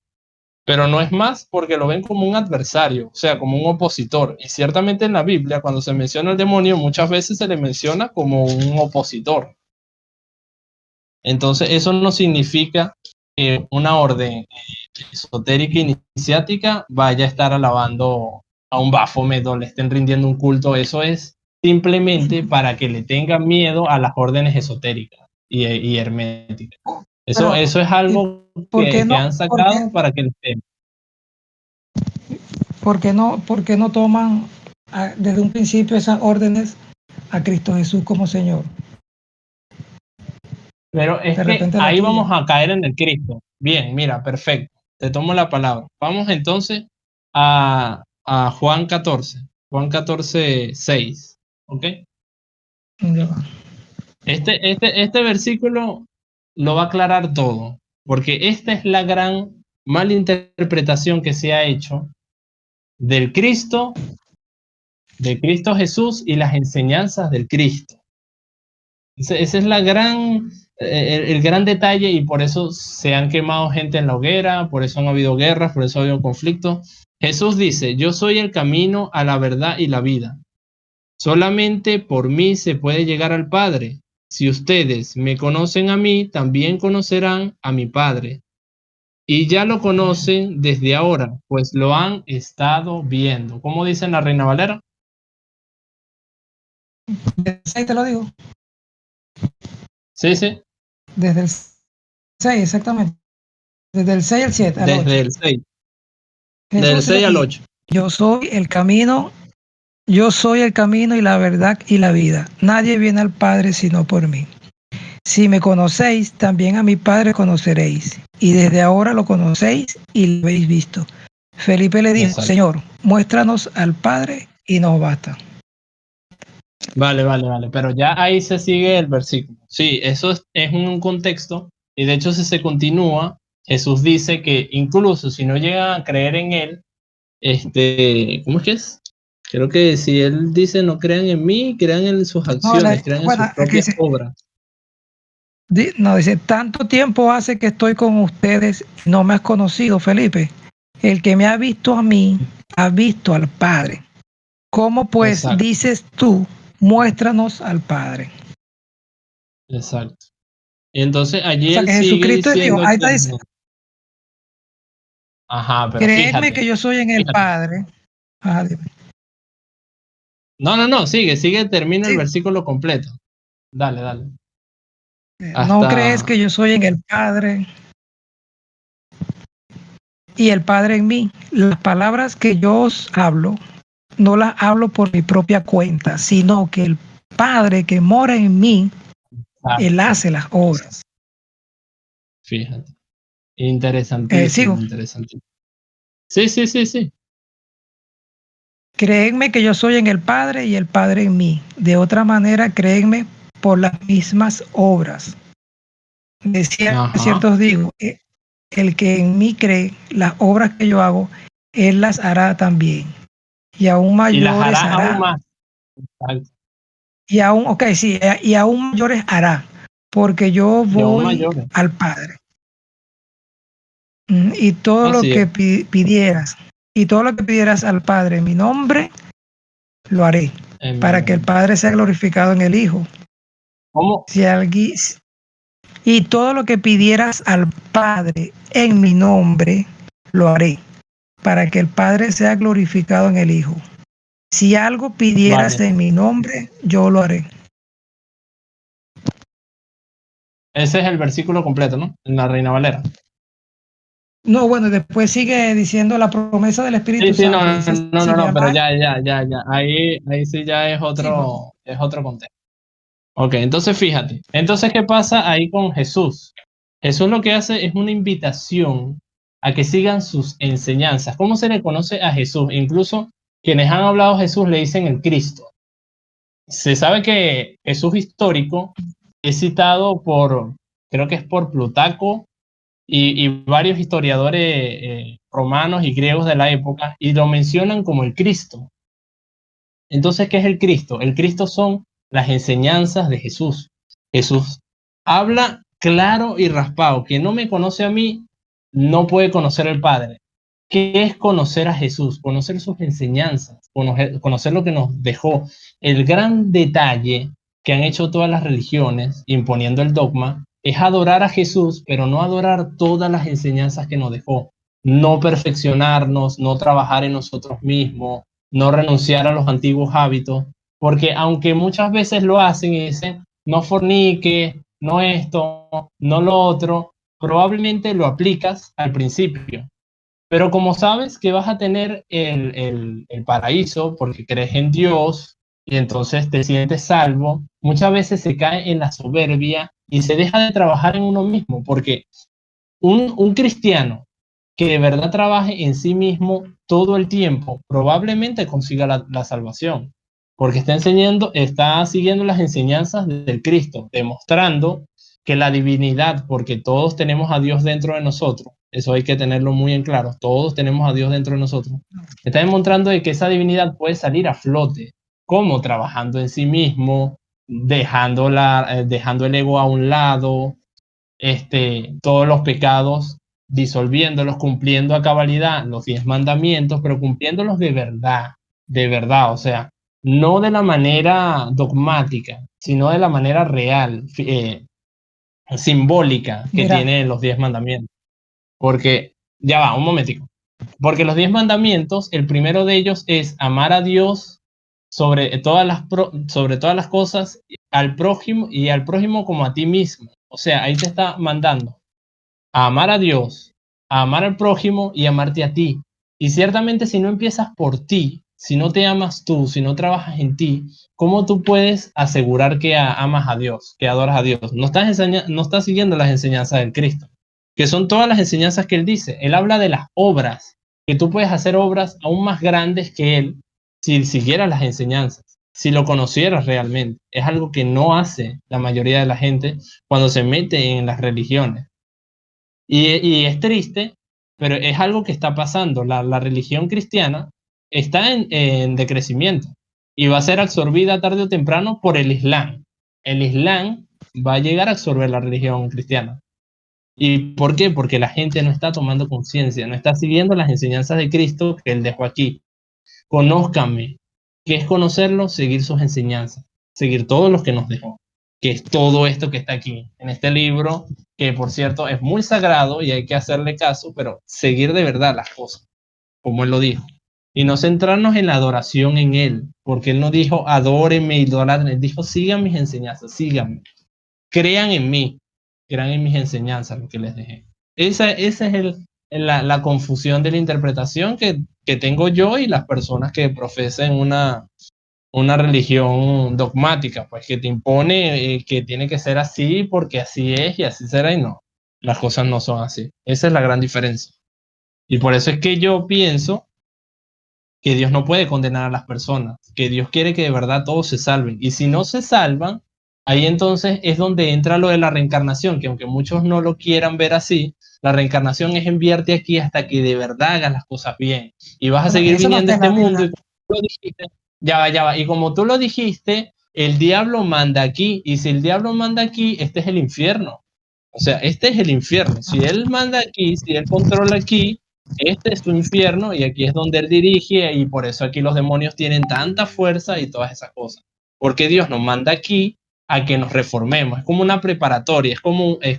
Pero no es más porque lo ven como un adversario, o sea, como un opositor. Y ciertamente en la Biblia, cuando se menciona el demonio, muchas veces se le menciona como un opositor. Entonces, eso no significa que una orden esotérica iniciática vaya a estar alabando a un Baphomet o le estén rindiendo un culto. Eso es simplemente para que le tengan miedo a las órdenes esotéricas y herméticas. Eso, Pero, eso es ¿y algo por qué que no, han sacado para que le estén. por qué no toman desde un principio esas órdenes a Cristo Jesús como Señor? Pero es De que repente la ahí tuya. vamos a caer en el Cristo. Bien, mira, perfecto. Te tomo la palabra. Vamos entonces a Juan 14. Juan 14, 6. ¿Ok? Ya va. Este versículo lo va a aclarar todo, porque esta es la gran mala interpretación que se ha hecho del Cristo, de Cristo Jesús y las enseñanzas del Cristo. Ese es el gran detalle, y por eso se han quemado gente en la hoguera, por eso han habido guerras, por eso ha habido conflictos. Jesús dice: yo soy el camino a la verdad y la vida. Solamente por mí se puede llegar al Padre. Si ustedes me conocen a mí, también conocerán a mi Padre. Y ya lo conocen desde ahora, pues lo han estado viendo. ¿Cómo dice en la Reina Valera? Ahí te lo digo. Sí, sí. Desde el 6, exactamente. Desde el 6 al 7. Al 8. Desde el 6. Jesús Del 6 al dijo: 8. yo soy el camino y la verdad y la vida. Nadie viene al Padre sino por mí. Si me conocéis, también a mi Padre conoceréis. Y desde ahora lo conocéis y lo habéis visto. Felipe le dijo: Exacto. Señor, muéstranos al Padre y nos basta. Vale. Pero ya ahí se sigue el versículo. Sí, eso es un contexto. Y de hecho, si se continúa, Jesús dice que incluso si no llegan a creer en él, ¿cómo es que es? Creo que si él dice: no crean en mí, crean en sus acciones, crean en sus propias obras. No, dice: tanto tiempo hace que estoy con ustedes y no me has conocido, Felipe. El que me ha visto a mí, ha visto al Padre. ¿Cómo pues Exacto. dices tú, muéstranos al Padre? Exacto. Y entonces allí O sea, él que sigue Jesucristo diciendo dijo, ahí que... está, dice, Ajá, pero créeme fíjate. que yo soy en el Padre. Ajá, dime. No, sigue, termina el Sí. versículo completo. Dale. ¿No crees que yo soy en el Padre y el Padre en mí? Las palabras que yo os hablo, no las hablo por mi propia cuenta, sino que el Padre que mora en mí, Él hace las obras. Fíjate. Interesantísimo, ¿Sigo? interesantísimo. Sí. Créenme que yo soy en el Padre y el Padre en mí. De otra manera, créenme por las mismas obras. De cierto os digo, el que en mí cree, las obras que yo hago, Él las hará también. Y aún mayores hará hará. Aún más. Exacto. Y aún mayores hará, porque yo voy al Padre. Y todo lo que pidieras, al Padre en mi nombre, lo haré, para que el Padre sea glorificado en el Hijo. ¿Cómo? Y todo lo que pidieras al Padre en mi nombre, lo haré, para que el Padre sea glorificado en el Hijo. Si algo pidieras en mi nombre, yo lo haré. Ese es el versículo completo, ¿no? En la Reina Valera. No, bueno, después sigue diciendo la promesa del Espíritu Santo. No, pero ya. Ahí sí ya es otro, es otro contexto. Ok, entonces fíjate. Entonces, ¿qué pasa ahí con Jesús? Jesús lo que hace es una invitación a que sigan sus enseñanzas. ¿Cómo se le conoce a Jesús? Incluso quienes han hablado de Jesús le dicen el Cristo. Se sabe que Jesús histórico es citado creo que es por Plutarco y varios historiadores romanos y griegos de la época, y lo mencionan como el Cristo. Entonces, ¿qué es el Cristo? El Cristo son las enseñanzas de Jesús. Jesús habla claro y raspado: quien no me conoce a mí, no puede conocer al Padre. ¿Qué es conocer a Jesús? Conocer sus enseñanzas, conocer lo que nos dejó. El gran detalle que han hecho todas las religiones, imponiendo el dogma, es adorar a Jesús, pero no adorar todas las enseñanzas que nos dejó. No perfeccionarnos, no trabajar en nosotros mismos, no renunciar a los antiguos hábitos, porque aunque muchas veces lo hacen y dicen: no fornique, no esto, no lo otro, probablemente lo aplicas al principio. Pero como sabes que vas a tener el paraíso porque crees en Dios y entonces te sientes salvo, muchas veces se cae en la soberbia y se deja de trabajar en uno mismo, porque un cristiano que de verdad trabaje en sí mismo todo el tiempo probablemente consiga la salvación, porque está siguiendo las enseñanzas del Cristo, demostrando que la divinidad, porque todos tenemos a Dios dentro de nosotros, Eso hay que tenerlo muy en claro. Todos tenemos a Dios dentro de nosotros. Está demostrando de que esa divinidad puede salir a flote. ¿Cómo? Trabajando en sí mismo, dejando el ego a un lado, todos los pecados, disolviéndolos, cumpliendo a cabalidad los 10 mandamientos, pero cumpliéndolos de verdad, o sea, no de la manera dogmática, sino de la manera real, simbólica que Mira, tiene los 10 mandamientos. Porque, ya va, un momentico. Porque los 10 mandamientos, el primero de ellos es amar a Dios sobre todas las cosas, al prójimo como a ti mismo. O sea, ahí te está mandando a amar a Dios, a amar al prójimo y amarte a ti. Y ciertamente si no empiezas por ti, si no te amas tú, si no trabajas en ti, ¿cómo tú puedes asegurar que amas a Dios, que adoras a Dios? No estás siguiendo las enseñanzas del Cristo, que son todas las enseñanzas que Él dice. Él habla de las obras, que tú puedes hacer obras aún más grandes que Él si siguieras las enseñanzas, si lo conocieras realmente. Es algo que no hace la mayoría de la gente cuando se mete en las religiones. Y es triste, pero es algo que está pasando. La religión cristiana está en decrecimiento y va a ser absorbida tarde o temprano por el Islam. El Islam va a llegar a absorber la religión cristiana. ¿Y por qué? Porque la gente no está tomando conciencia, no está siguiendo las enseñanzas de Cristo que Él dejó aquí. Conózcanme. ¿Qué es conocerlo? Seguir sus enseñanzas, seguir todos los que nos dejó, que es todo esto que está aquí, en este libro, que por cierto es muy sagrado y hay que hacerle caso, pero seguir de verdad las cosas, como Él lo dijo. Y no centrarnos en la adoración en Él, porque Él no dijo adórenme, idolatren, Él dijo sigan mis enseñanzas, síganme, crean en mí, crean en mis enseñanzas, lo que les dejé. Esa es la confusión de la interpretación que tengo yo y las personas que profesen una religión dogmática, pues que te impone que tiene que ser así porque así es y así será y no. Las cosas no son así. Esa es la gran diferencia. Y por eso es que yo pienso que Dios no puede condenar a las personas, que Dios quiere que de verdad todos se salven. Y si no se salvan, ahí entonces es donde entra lo de la reencarnación, que aunque muchos no lo quieran ver así, la reencarnación es enviarte aquí hasta que de verdad hagas las cosas bien. Y vas a seguir eso no viniendo a está en este la mundo Biblia. y como tú lo dijiste, ya va. Y como tú lo dijiste, el diablo manda aquí. Y si el diablo manda aquí, este es el infierno. O sea, este es el infierno. Si él manda aquí, si él controla aquí, este es su infierno y aquí es donde él dirige y por eso aquí los demonios tienen tanta fuerza y todas esas cosas. Porque Dios nos manda aquí a que nos reformemos. Es como una preparatoria, es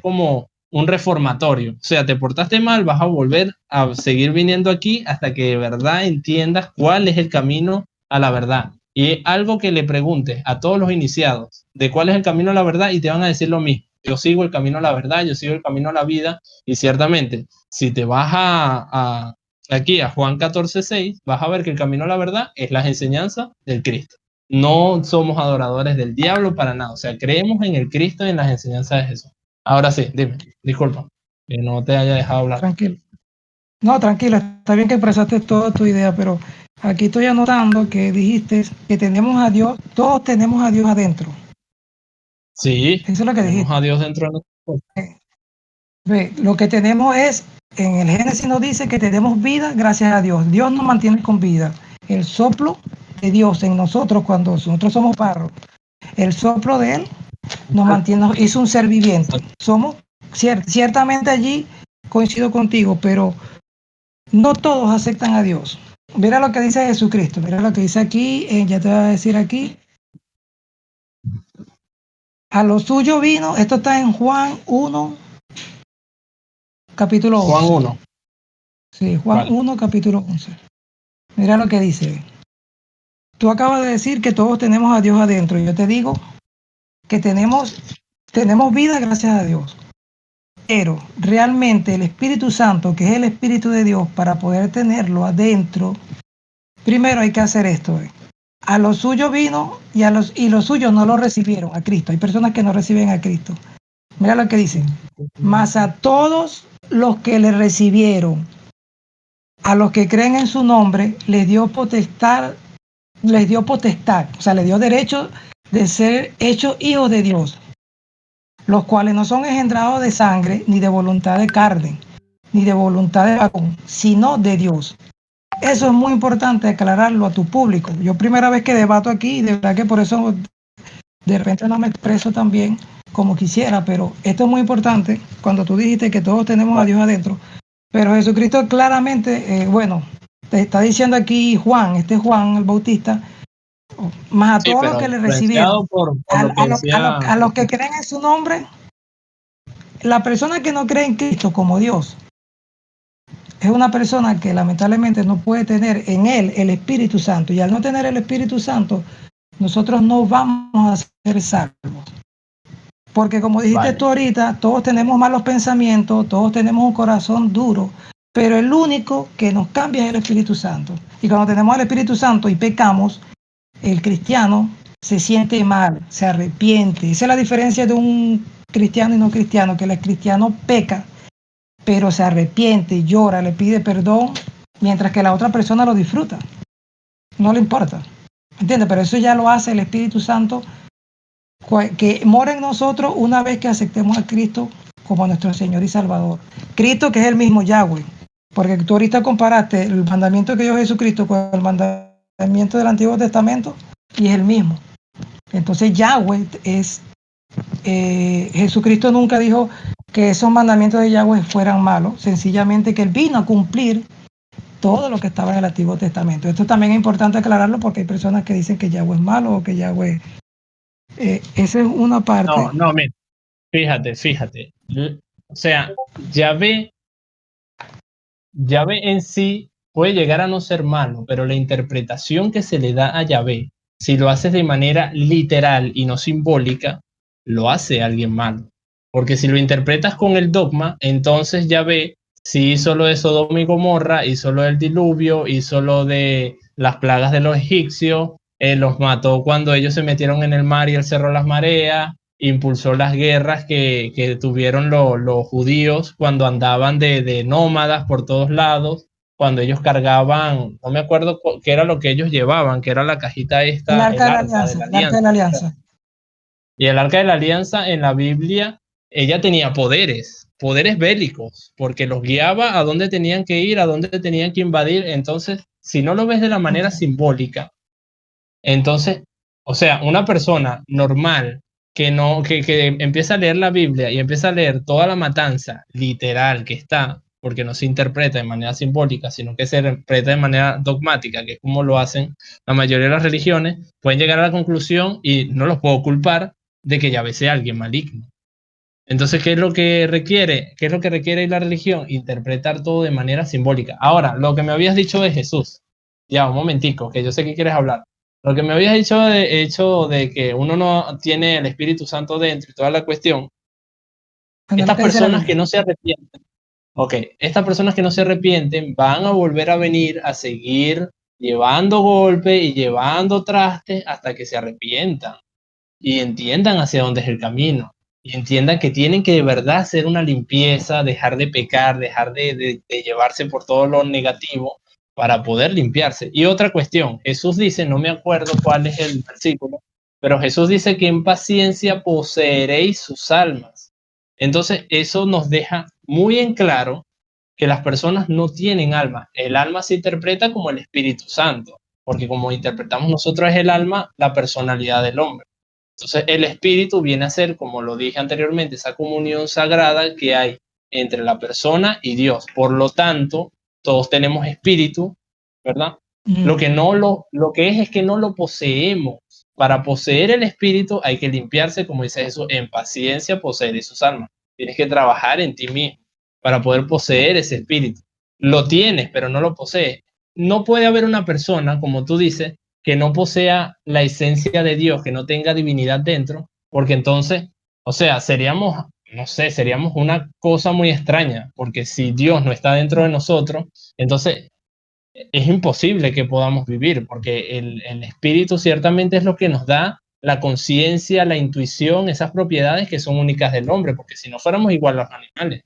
como un reformatorio. O sea, te portaste mal, vas a volver a seguir viniendo aquí hasta que de verdad entiendas cuál es el camino a la verdad. Y algo que le preguntes a todos los iniciados de cuál es el camino a la verdad y te van a decir lo mismo. Yo sigo el camino a la verdad, yo sigo el camino a la vida y ciertamente si te vas aquí a Juan 14:6, vas a ver que el camino a la verdad es las enseñanzas del Cristo. No somos adoradores del diablo para nada, o sea, creemos en el Cristo y en las enseñanzas de Jesús. Ahora sí, dime, disculpa, que no te haya dejado hablar. Tranquilo. No, tranquila, está bien que expresaste toda tu idea, pero aquí estoy anotando que dijiste que tenemos a Dios, todos tenemos a Dios adentro. Sí, Eso es lo que tenemos dijiste. a Dios dentro de nosotros. Ve, lo que tenemos es, en el Génesis nos dice que tenemos vida gracias a Dios. Dios nos mantiene con vida. El soplo de Dios en nosotros, cuando nosotros somos barro, el soplo de Él nos mantiene, nos hizo un ser viviente. Somos, ciertamente allí coincido contigo, pero no todos aceptan a Dios. Mira lo que dice Jesucristo, mira lo que dice aquí, ya te voy a decir aquí. A lo suyo vino, esto está en Juan 1, capítulo 11. Juan 1. Sí, Juan Vale. 1, capítulo 11. Mira lo que dice. Tú acabas de decir que todos tenemos a Dios adentro. Yo te digo que tenemos vida gracias a Dios. Pero realmente el Espíritu Santo, que es el Espíritu de Dios, para poder tenerlo adentro, primero hay que hacer esto. A los suyos vino y los suyos no lo recibieron a Cristo. Hay personas que no reciben a Cristo. Mira lo que dice. Mas a todos los que le recibieron, a los que creen en su nombre, les dio potestad, o sea, les dio derecho de ser hechos hijos de Dios, los cuales no son engendrados de sangre ni de voluntad de carne, ni de voluntad de varón, sino de Dios. Eso es muy importante aclararlo a tu público. Yo primera vez que debato aquí, de verdad que por eso de repente no me expreso tan bien como quisiera, pero esto es muy importante cuando tú dijiste que todos tenemos a Dios adentro. Pero Jesucristo claramente, bueno, te está diciendo aquí Juan, este Juan el Bautista, más a Sí, todos los pero que le recibieron, influenciado por lo que decía a los que Jesús. creen en su nombre, la persona que no cree en Cristo como Dios es una persona que lamentablemente no puede tener en él el Espíritu Santo. Y al no tener el Espíritu Santo, nosotros no vamos a ser salvos. Porque como dijiste tú Vale. ahorita, todos tenemos malos pensamientos, todos tenemos un corazón duro, pero el único que nos cambia es el Espíritu Santo. Y cuando tenemos el Espíritu Santo y pecamos, el cristiano se siente mal, se arrepiente. Esa es la diferencia de un cristiano y no cristiano, que el cristiano peca, pero se arrepiente, llora, le pide perdón, mientras que la otra persona lo disfruta. No le importa. ¿Entiendes? Pero eso ya lo hace el Espíritu Santo que mora en nosotros una vez que aceptemos a Cristo como nuestro Señor y Salvador. Cristo que es el mismo Yahweh. Porque tú ahorita comparaste el mandamiento que dio Jesucristo con el mandamiento del Antiguo Testamento y es el mismo. Entonces Yahweh es... Jesucristo nunca dijo que esos mandamientos de Yahweh fueran malos, sencillamente que Él vino a cumplir todo lo que estaba en el Antiguo Testamento. Esto también es importante aclararlo porque hay personas que dicen que Yahweh es malo o que Yahweh... esa es una parte. No, no, mira, fíjate. O sea, Yahvé en sí puede llegar a no ser malo, pero la interpretación que se le da a Yahvé, si lo haces de manera literal y no simbólica, lo hace alguien malo. Porque si lo interpretas con el dogma, entonces Yahvé sí hizo lo de Sodoma y Gomorra, hizo lo del diluvio, hizo lo de las plagas de los egipcios, los mató cuando ellos se metieron en el mar y él cerró las mareas, impulsó las guerras que tuvieron los judíos cuando andaban de nómadas por todos lados, cuando ellos cargaban, no me acuerdo qué era lo que ellos llevaban, que era la cajita El esta, arca el de la arca de alianza, la el arca de alianza. la alianza. Y el arca de la alianza en la Biblia, ella tenía poderes bélicos, porque los guiaba a dónde tenían que ir, a dónde tenían que invadir. Entonces, si no lo ves de la manera simbólica, entonces, o sea, una persona normal que no, que empieza a leer la Biblia y empieza a leer toda la matanza literal que está, porque no se interpreta de manera simbólica, sino que se interpreta de manera dogmática, que es como lo hacen la mayoría de las religiones, pueden llegar a la conclusión, y no los puedo culpar, de que ya sea alguien maligno. Entonces, ¿qué es lo que requiere? ¿Qué es lo que requiere la religión? Interpretar todo de manera simbólica. Ahora, lo que me habías dicho de Jesús, ya, un momentico, que yo sé que quieres hablar. Lo que me habías dicho de que uno no tiene el Espíritu Santo dentro y toda la cuestión, Cuando lo estas que dice la personas que Biblia. no se arrepienten, ok, estas personas que no se arrepienten van a volver a venir a seguir llevando golpes y llevando trastes hasta que se arrepientan y entiendan hacia dónde es el camino, y entiendan que tienen que de verdad hacer una limpieza, dejar de pecar, dejar de llevarse por todo lo negativo para poder limpiarse. Y otra cuestión, Jesús dice, no me acuerdo cuál es el versículo, pero Jesús dice que en paciencia poseeréis sus almas. Entonces, eso nos deja muy en claro que las personas no tienen alma. El alma se interpreta como el Espíritu Santo, porque como interpretamos nosotros es el alma, la personalidad del hombre. Entonces, el espíritu viene a ser, como lo dije anteriormente, esa comunión sagrada que hay entre la persona y Dios. Por lo tanto, todos tenemos espíritu, ¿verdad? Lo que no lo que es que no lo poseemos. Para poseer el espíritu hay que limpiarse, como dice Jesús, en paciencia poseer sus almas. Tienes que trabajar en ti mismo para poder poseer ese espíritu. Lo tienes, pero no lo posees. No puede haber una persona, como tú dices, que no posea la esencia de Dios, que no tenga divinidad dentro, porque entonces, o sea, seríamos, no sé, seríamos una cosa muy extraña, porque si Dios no está dentro de nosotros, entonces es imposible que podamos vivir, porque el espíritu ciertamente es lo que nos da la conciencia, la intuición, esas propiedades que son únicas del hombre, porque si no fuéramos igual a los animales,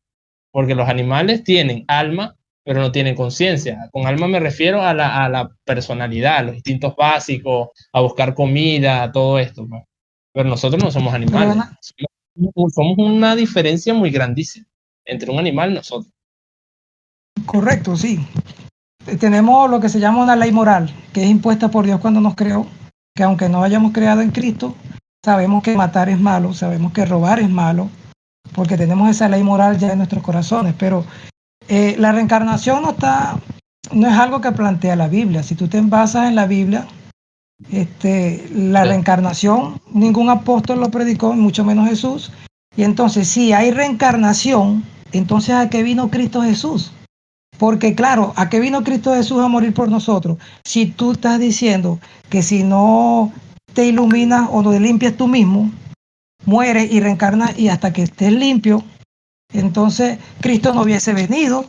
porque los animales tienen alma, pero no tienen conciencia. Con alma me refiero a la personalidad, a los instintos básicos, a buscar comida, a todo esto, ¿no? Pero nosotros no somos animales. Somos una diferencia muy grandísima entre un animal y nosotros. correcto, sí. Tenemos lo que se llama una ley moral, que es impuesta por Dios cuando nos creó, que aunque no hayamos creado en Cristo, sabemos que matar es malo, sabemos que robar es malo, porque tenemos esa ley moral ya en nuestros corazones, pero la reencarnación no es algo que plantea la Biblia. Si tú te basas en la Biblia, la reencarnación, ningún apóstol lo predicó, mucho menos Jesús. Y entonces, si hay reencarnación, entonces ¿a qué vino Cristo Jesús? Porque claro, ¿a qué vino Cristo Jesús a morir por nosotros? Si tú estás diciendo que si no te iluminas o no te limpias tú mismo, mueres y reencarnas y hasta que estés limpio, entonces Cristo no hubiese venido.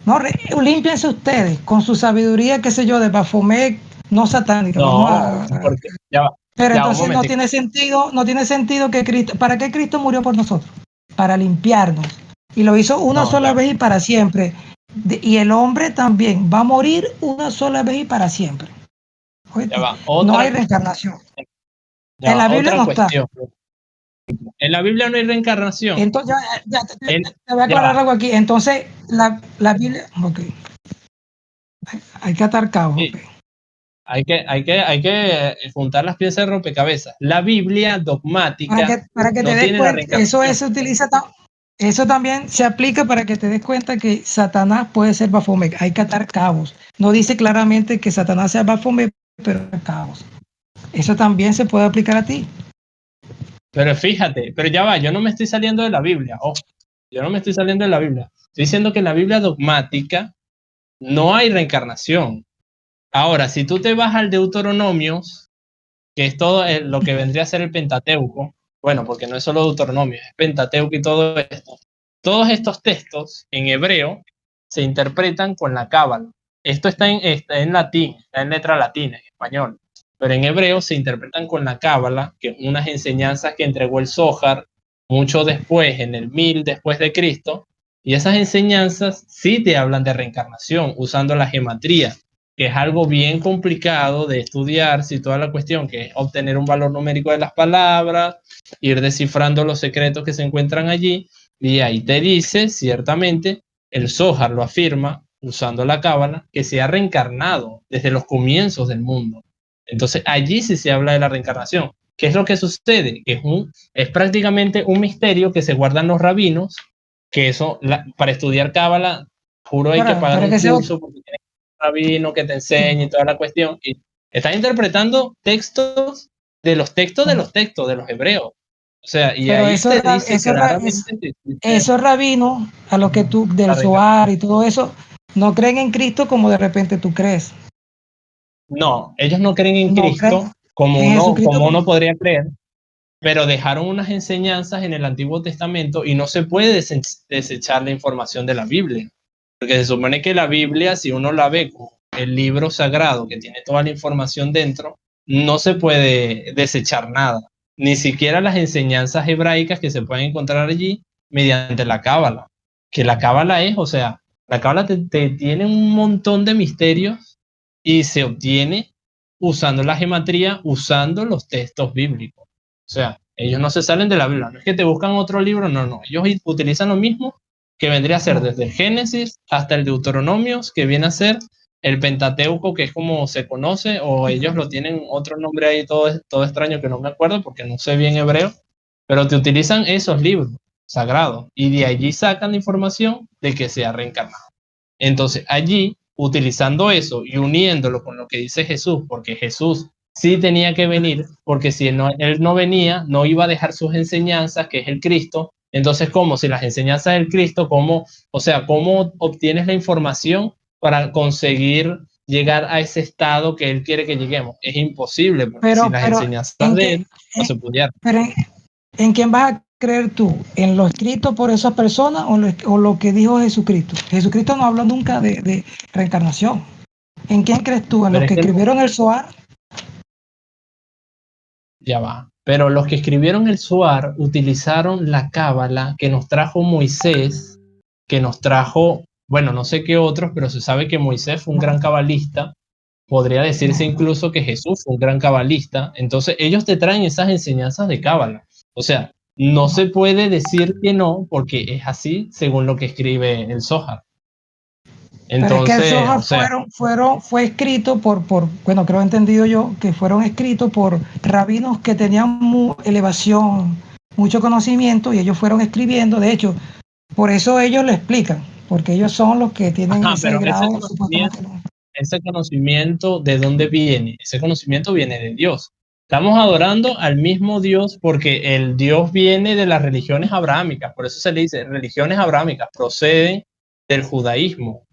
No, límpiense ustedes con su sabiduría, qué sé yo, de Baphomet, no satánica. No, porque pero ya, entonces no tiene sentido que Cristo, ¿para qué Cristo murió por nosotros? Para limpiarnos. Y lo hizo una sola vez y para siempre. Y el hombre también va a morir una sola vez y para siempre. No hay reencarnación. En la Biblia no está. En la Biblia no hay reencarnación. Entonces, te voy a aclarar algo aquí. Entonces, la Biblia, ok. Hay que atar cabos, sí. Hay que juntar las piezas de rompecabezas. La Biblia dogmática para que no te des tiene cuenta, eso también se aplica para que te des cuenta que Satanás puede ser Baphomet. Hay que atar cabos. No dice claramente que Satanás sea Baphomet, pero cabos. Eso también se puede aplicar a ti. Pero fíjate, pero ya va, yo no me estoy saliendo de la Biblia. Yo no me estoy saliendo de la Biblia. Estoy diciendo que en la Biblia dogmática no hay reencarnación. Ahora, si tú te vas al Deuteronomios, que es todo lo que vendría a ser el Pentateuco, bueno, porque no es solo Deuteronomio, es Pentateuco y todo esto. Todos estos textos en hebreo se interpretan con la cábala. Esto está en latín, está en letra latina, en español, pero en hebreo se interpretan con la cábala, que es unas enseñanzas que entregó el Zohar mucho después, en el 1000 después de Cristo, y esas enseñanzas sí te hablan de reencarnación usando la gematría, que es algo bien complicado de estudiar, si toda la cuestión que es obtener un valor numérico de las palabras, ir descifrando los secretos que se encuentran allí, y ahí te dice, ciertamente, el Zohar lo afirma, usando la cábala, que se ha reencarnado desde los comienzos del mundo. Entonces allí sí se habla de la reencarnación. ¿Qué es lo que sucede? Que es prácticamente un misterio que se guardan los rabinos, que eso, para estudiar cábala, juro hay que pagar un curso porque tienes rabino que te enseñe y toda la cuestión, y estás interpretando textos de los textos de los hebreos. O sea, y pero ahí eso, te dice claramente esos rabinos, a lo que tú, del Zohar y todo eso, no creen en Cristo como de repente tú crees. No, ellos no creen en Cristo como uno podría creer, pero dejaron unas enseñanzas en el Antiguo Testamento y no se puede desechar la información de la Biblia. Porque se supone que la Biblia, si uno la ve como el libro sagrado que tiene toda la información dentro, no se puede desechar nada. Ni siquiera las enseñanzas hebraicas que se pueden encontrar allí mediante la cábala. Que la cábala es, o sea, la cábala te tiene un montón de misterios y se obtiene usando la gematría, usando los textos bíblicos. O sea, ellos no se salen de la Biblia. No es que te buscan otro libro, no. Ellos utilizan lo mismo que vendría a ser desde el Génesis hasta el Deuteronomios, que viene a ser el Pentateuco, que es como se conoce, o ellos lo tienen otro nombre ahí todo extraño que no me acuerdo porque no sé bien hebreo, pero te utilizan esos libros sagrados y de allí sacan la información de que se ha reencarnado. Entonces allí, utilizando eso y uniéndolo con lo que dice Jesús, porque Jesús sí tenía que venir, porque si él no venía, no iba a dejar sus enseñanzas, que es el Cristo. Entonces, ¿cómo? Si las enseñanzas del Cristo, ¿cómo obtienes la información para conseguir llegar a ese estado que Él quiere que lleguemos? Es imposible, porque si las enseñanzas de Él no se pudieran. Pero ¿en quién vas a creer tú? ¿En lo escrito por esas personas o lo que dijo Jesucristo? Jesucristo no habló nunca de reencarnación. ¿En quién crees tú? ¿En los que escribieron el Zohar? Ya va. Pero los que escribieron el Zohar utilizaron la cábala que nos trajo Moisés, que nos trajo, bueno, no sé qué otros, pero se sabe que Moisés fue un gran cabalista. Podría decirse incluso que Jesús fue un gran cabalista. Entonces ellos te traen esas enseñanzas de cábala. O sea, no se puede decir que no, porque es así según lo que escribe el Zohar. Pero es que el Entonces, o Zohar sea, fue escrito bueno, creo entendido yo, que fueron escritos por rabinos que tenían elevación, mucho conocimiento, y ellos fueron escribiendo. De hecho, por eso ellos lo explican, porque ellos son los que tienen ajá, ese pero grado, supuestamente. ese conocimiento, ¿de dónde viene? Ese conocimiento viene de Dios. Estamos adorando al mismo Dios porque el Dios viene de las religiones abrahámicas, por eso se le dice religiones abrahámicas, proceden del judaísmo.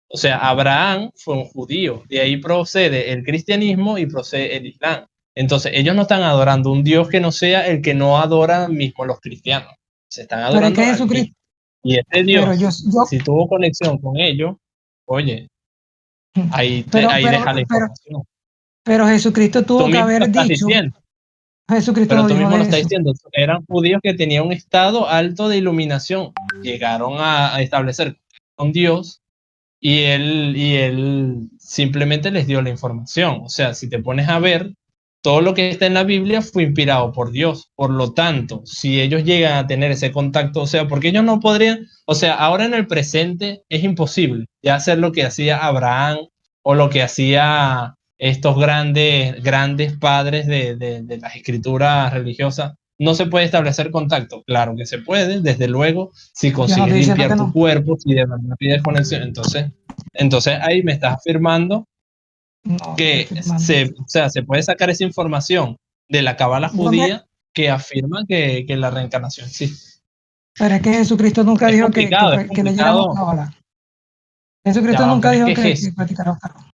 O sea, Abraham fue un judío, de ahí procede el cristianismo y procede el islam. Entonces, ellos no están adorando un Dios que no sea el que no adoran mismo los cristianos. Se están Pero es que adorando al mismo. Jesucristo, Y este pero Dios, si tuvo conexión con ellos, oye, ahí pero, deja la pero, información. pero Jesucristo Tú tuvo que mismo lo haber estás dicho, diciendo, Jesucristo pero no tú dijo mismo lo de estás eso. diciendo. Eran judíos que tenían un estado alto de iluminación. Llegaron a establecer con Dios y él simplemente les dio la información. O sea, si te pones a ver, todo lo que está en la Biblia fue inspirado por Dios. Por lo tanto, si ellos llegan a tener ese contacto, o sea, porque ellos no podrían, o sea, ahora en el presente es imposible ya hacer lo que hacía Abraham o lo que hacía estos grandes padres de las escrituras religiosas. No se puede establecer contacto. Claro que se puede, desde luego, si Yo no consigues estoy diciendo que limpiar tu no. cuerpo, si de verdad pides conexión. Entonces ahí me estás afirmando No, te estoy que afirmando. se puede sacar esa información de la cábala ¿Dónde? judía que afirma que la reencarnación existe. Pero es que Jesucristo nunca dijo Es que leyéramos complicado. cábala. Ya Jesucristo va, nunca pero es dijo que que Jesús, practicáramos cábala.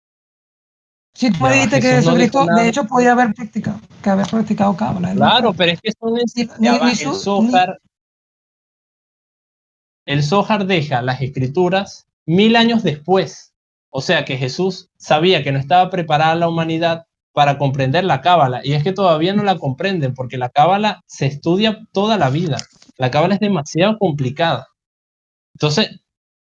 Si tú me ya va, dijiste que Jesús no dijo Jesucristo, de nada. hecho, podía haber practicado cábala. Él Claro, nunca, pero es que son ya ni, va, ni su, ni, el Zohar deja las escrituras 1000 años después. O sea que Jesús sabía que no estaba preparada la humanidad para comprender la cábala. Y es que todavía no la comprenden porque la cábala se estudia toda la vida. La cábala es demasiado complicada. Entonces,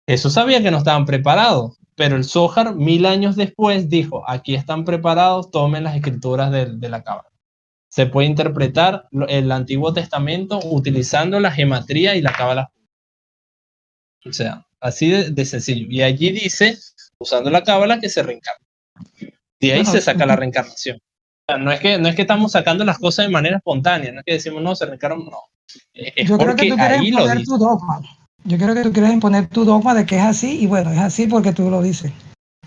Jesús sabía que no estaban preparados, pero el Zohar 1000 años después dijo, aquí están preparados, tomen las escrituras de la cábala. Se puede interpretar el Antiguo Testamento utilizando la gematría y la cábala. O sea, así de sencillo. Y allí dice, usando la cábala, que se reencarna. De ahí bueno, se saca la reencarnación. O sea, no es que estamos sacando las cosas de manera espontánea, no es que decimos, no, se reencarnan, no. Es yo creo que porque tú quieres ahí lo imponer dice. tu dogma. Yo creo que tú quieres imponer tu dogma de que es así, y bueno, es así porque tú lo dices.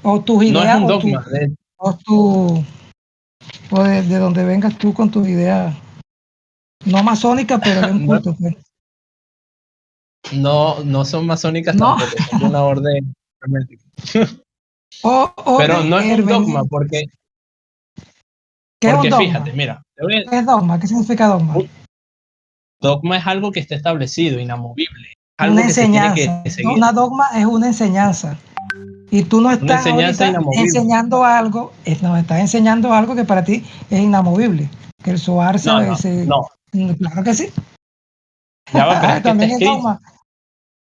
O tus No es ideas, un dogma. o tu, o de donde vengas tú con tus ideas, no masónicas, pero de un No, culto, pues. no son masónicas No, tampoco, son de una orden hermética. o Pero de no es un dogma, Hermenéutica. porque, ¿Qué es un fíjate, dogma? mira, ¿Qué es dogma? ¿Qué significa dogma? un dogma es algo que está establecido, inamovible, Una algo que se tiene que enseñanza. seguir, Una dogma es una enseñanza. Y tú no una estás enseñanza ahorita inamovible. enseñando algo, nos estás enseñando algo que para ti es inamovible. Que el Zohar No, no, no, claro que sí. ya va, pero es que está También es escrito. dogma.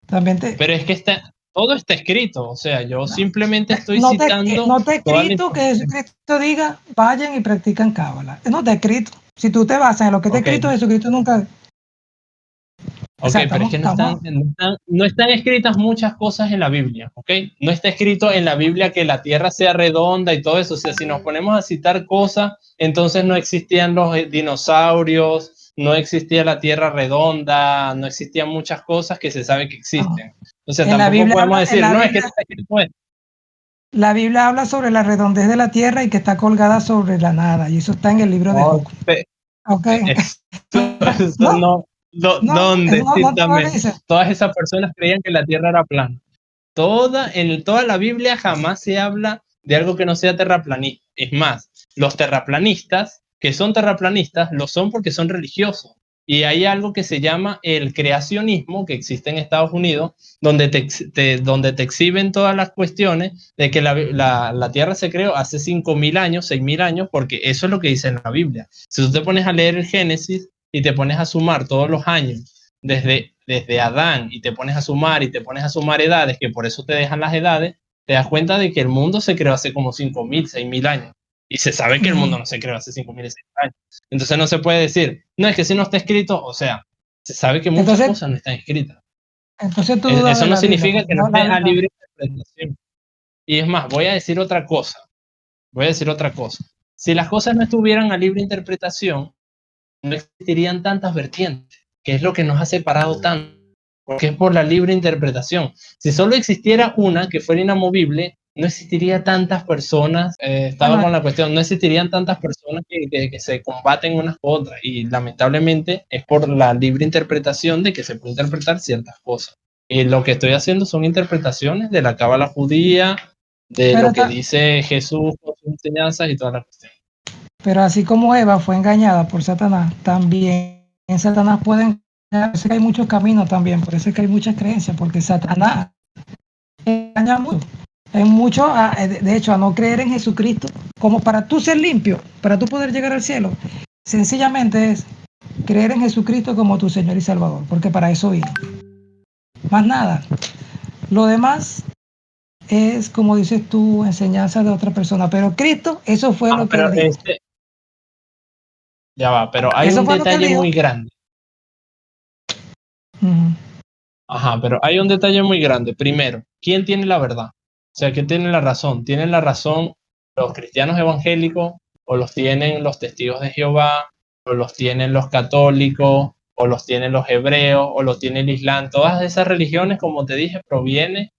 También te, Pero es que todo está escrito, o sea, yo no, simplemente estoy no te, citando no te he toda la escrito que información. Jesucristo diga, vayan y practican cábala. No te he escrito. Si tú te basas en lo que te he Ok, escrito, Jesucristo nunca. O ok, sea, pero es que estamos. no están escritas muchas cosas en la Biblia, ok. No está escrito en la Biblia que la tierra sea redonda y todo eso. O sea, si nos ponemos a citar cosas, entonces no existían los dinosaurios, no existía la tierra redonda, no existían muchas cosas que se sabe que No. existen. O sea, tampoco podemos decir, no, es que está escrito esto. La Biblia habla sobre la redondez de la tierra y que está colgada sobre la nada. Y eso está en el libro de No, Job. ¿Ok? Eso, eso No, no, eso ¿dónde? no te lo Cítame. dice. Todas esas personas creían que la Tierra era plana. En toda la Biblia jamás se habla de algo que no sea terraplanista. Es más, los terraplanistas, que son terraplanistas, lo son porque son religiosos. Y hay algo que se llama el creacionismo, que existe en Estados Unidos, donde te exhiben todas las cuestiones de que la Tierra se creó hace 5.000 años, 6.000 años, porque eso es lo que dice en la Biblia. Si tú te pones a leer el Génesis y te pones a sumar todos los años desde Adán y te pones a sumar y te pones a sumar edades, que por eso te dejan las edades, te das cuenta de que el mundo se creó hace como 5.000, 6.000 años. Y se sabe que el mundo no se creó hace 5.000, 6.000 años. Entonces no se puede decir, no, es que si no está escrito, o sea, se sabe que muchas Entonces, cosas no están escritas. entonces tú dudas Eso de no la Biblia, significa porque que no la esté a Biblia, libre interpretación. Y es más, voy a decir otra cosa. Si las cosas no estuvieran a libre interpretación, no existirían tantas vertientes, que es lo que nos ha separado tanto, porque es por la libre interpretación. Si solo existiera una que fuera inamovible, no existiría tantas personas, estaba Bueno, con la cuestión, no existirían tantas personas que se combaten unas con otras, y lamentablemente es por la libre interpretación de que se puede interpretar ciertas cosas. Y lo que estoy haciendo son interpretaciones de la cábala judía, de pero, lo que dice Jesús con sus enseñanzas y todas las cuestiones. pero así como Eva fue engañada por Satanás, también Satanás puede engañar. Por eso que hay muchos caminos también, por eso es que hay muchas creencias, porque Satanás engaña mucho. Hay mucho, de hecho, a no creer en Jesucristo, como para tú ser limpio, para tú poder llegar al cielo, sencillamente es creer en Jesucristo como tu Señor y Salvador, porque para eso vino. Más nada. Lo demás es, como dices tú, enseñanza de otra persona, pero Cristo, eso fue lo que él dijo. Ya va, pero hay Eso un fue lo que él detalle dijo. muy grande. Ujú. Ajá, pero hay un detalle muy grande. Primero, ¿quién tiene la verdad? O sea, ¿quién tiene la razón? ¿Tienen la razón los cristianos evangélicos o los tienen los testigos de Jehová o los tienen los católicos o los tienen los hebreos o los tiene el Islam? Todas esas religiones, como te dije, provienen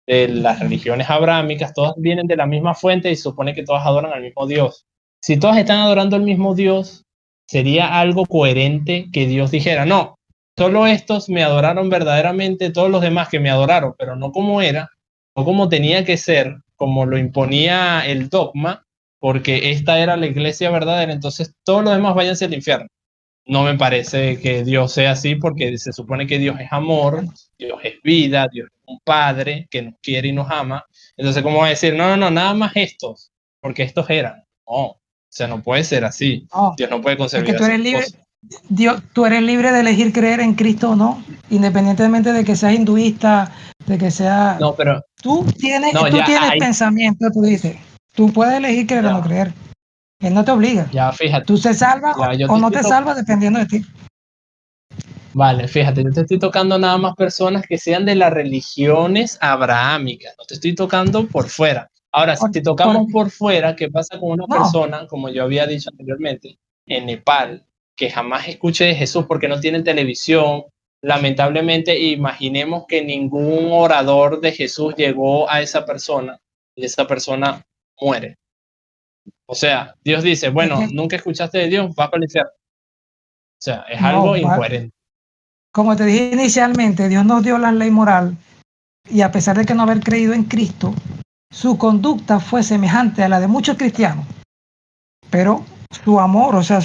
de las religiones abrámicas, todas vienen de la misma fuente y se supone que todas adoran al mismo Dios. Si todas están adorando al mismo Dios, sería algo coherente que Dios dijera, no, solo estos me adoraron verdaderamente, todos los demás que me adoraron, pero no como era, no como tenía que ser, como lo imponía el dogma, porque esta era la iglesia verdadera, entonces todos los demás váyanse al infierno. No me parece que Dios sea así, porque se supone que Dios es amor, Dios es vida, Dios es un padre que nos quiere y nos ama. Entonces, ¿cómo va a decir, no, nada más estos, porque estos eran? No, o sea, no puede ser así. No, Dios no puede es concebir que tú así eres las libre, cosas. Dios, tú eres libre de elegir creer en Cristo o no, independientemente de que seas hinduista, de que sea. No, pero, Tú tienes, no, tú ya tienes hay, pensamiento, tú dices. Tú puedes elegir creer o no ya, creer. Él no te obliga. ya, fíjate, Tú se salvas ya, yo o te no estoy te salvas dependiendo de ti. Vale, fíjate, yo te estoy tocando nada más personas que sean de las religiones abrahámicas, no te estoy tocando por fuera. Ahora, si Por, te por, tocamos por fuera, ¿qué pasa con una no, persona, como yo había dicho anteriormente, en Nepal, que jamás escuche de Jesús porque no tiene televisión? Lamentablemente, imaginemos que ningún orador de Jesús llegó a esa persona y esa persona muere. O sea, Dios dice, es bueno, que nunca escuchaste de Dios, vas para el infierno. O sea, es algo no, incoherente. como te dije inicialmente, Dios nos dio la ley moral y a pesar de que no haber creído en Cristo, su conducta fue semejante a la de muchos cristianos, pero su amor, o sea,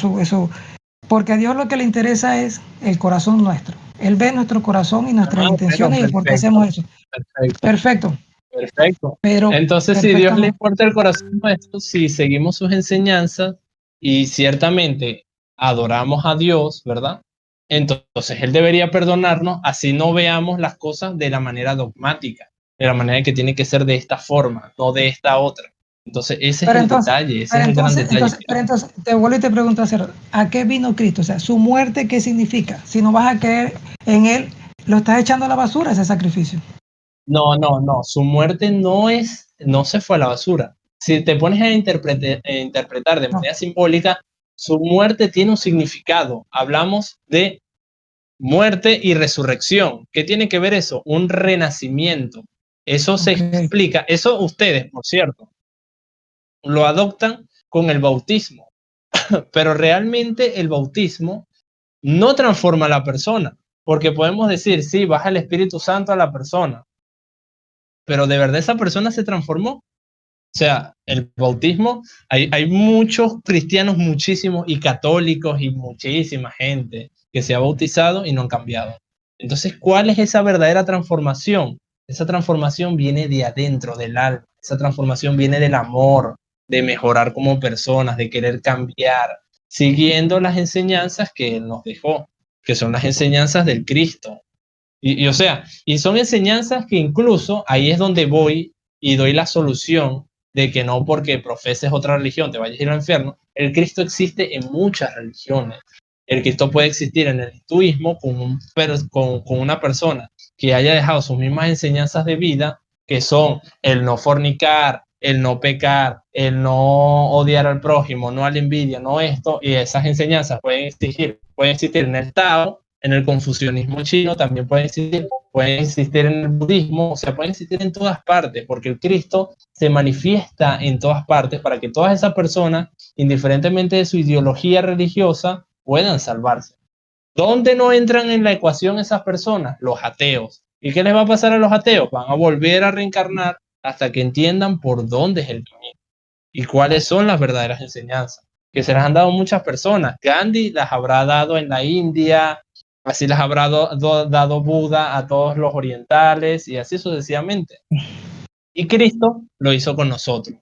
porque a Dios lo que le interesa es el corazón nuestro. Él ve nuestro corazón y nuestras Ah, bueno, intenciones y por qué hacemos perfecto, eso. perfecto. Perfecto, Perfecto. pero Entonces, si Dios le perfectamente. importa el corazón nuestro, si seguimos sus enseñanzas y ciertamente adoramos a Dios, ¿verdad? Entonces Él debería perdonarnos, así no veamos las cosas de la manera dogmática, de la manera que tiene que ser de esta forma, no de esta otra. Entonces, ese es Pero el entonces, detalle, ese es el gran detalle. pero entonces, te vuelvo y te pregunto, ¿a qué vino Cristo? O sea, su muerte, ¿qué significa? Si no vas a creer en Él, lo estás echando a la basura ese sacrificio. No, su muerte no se fue a la basura. Si te pones a interpretar de No, manera simbólica, su muerte tiene un significado. Hablamos de muerte y resurrección. ¿Qué tiene que ver eso? Un renacimiento. Eso se ok. explica, eso ustedes, por cierto, lo adoptan con el bautismo, pero realmente el bautismo no transforma a la persona, porque podemos decir, sí, baja el Espíritu Santo a la persona, pero de verdad esa persona se transformó. O sea, el bautismo, hay muchos cristianos, muchísimos, y católicos, y muchísima gente que se ha bautizado y no han cambiado. Entonces, ¿cuál es esa verdadera transformación? Esa transformación viene de adentro, del alma. Esa transformación viene del amor, de mejorar como personas, de querer cambiar, siguiendo las enseñanzas que Él nos dejó, que son las enseñanzas del Cristo. O sea, y son enseñanzas que incluso ahí es donde voy y doy la solución de que no porque profeses otra religión te vayas a ir al infierno. El Cristo existe en muchas religiones. El Cristo puede existir en el hinduismo con una persona que haya dejado sus mismas enseñanzas de vida que son el no fornicar, el no pecar, el no odiar al prójimo, no a la envidia, no esto, y esas enseñanzas pueden existir en el Tao, en el confucianismo chino, también pueden existir en el budismo, o sea, pueden existir en todas partes, porque el Cristo se manifiesta en todas partes para que todas esas personas, indiferentemente de su ideología religiosa, puedan salvarse. ¿Dónde no entran en la ecuación esas personas? Los ateos. ¿Y qué les va a pasar a los ateos? Van a volver a reencarnar hasta que entiendan por dónde es el camino y cuáles son las verdaderas enseñanzas, que se las han dado muchas personas. Gandhi las habrá dado en la India, así las habrá dado Buda a todos los orientales y así sucesivamente. Y Cristo lo hizo con nosotros.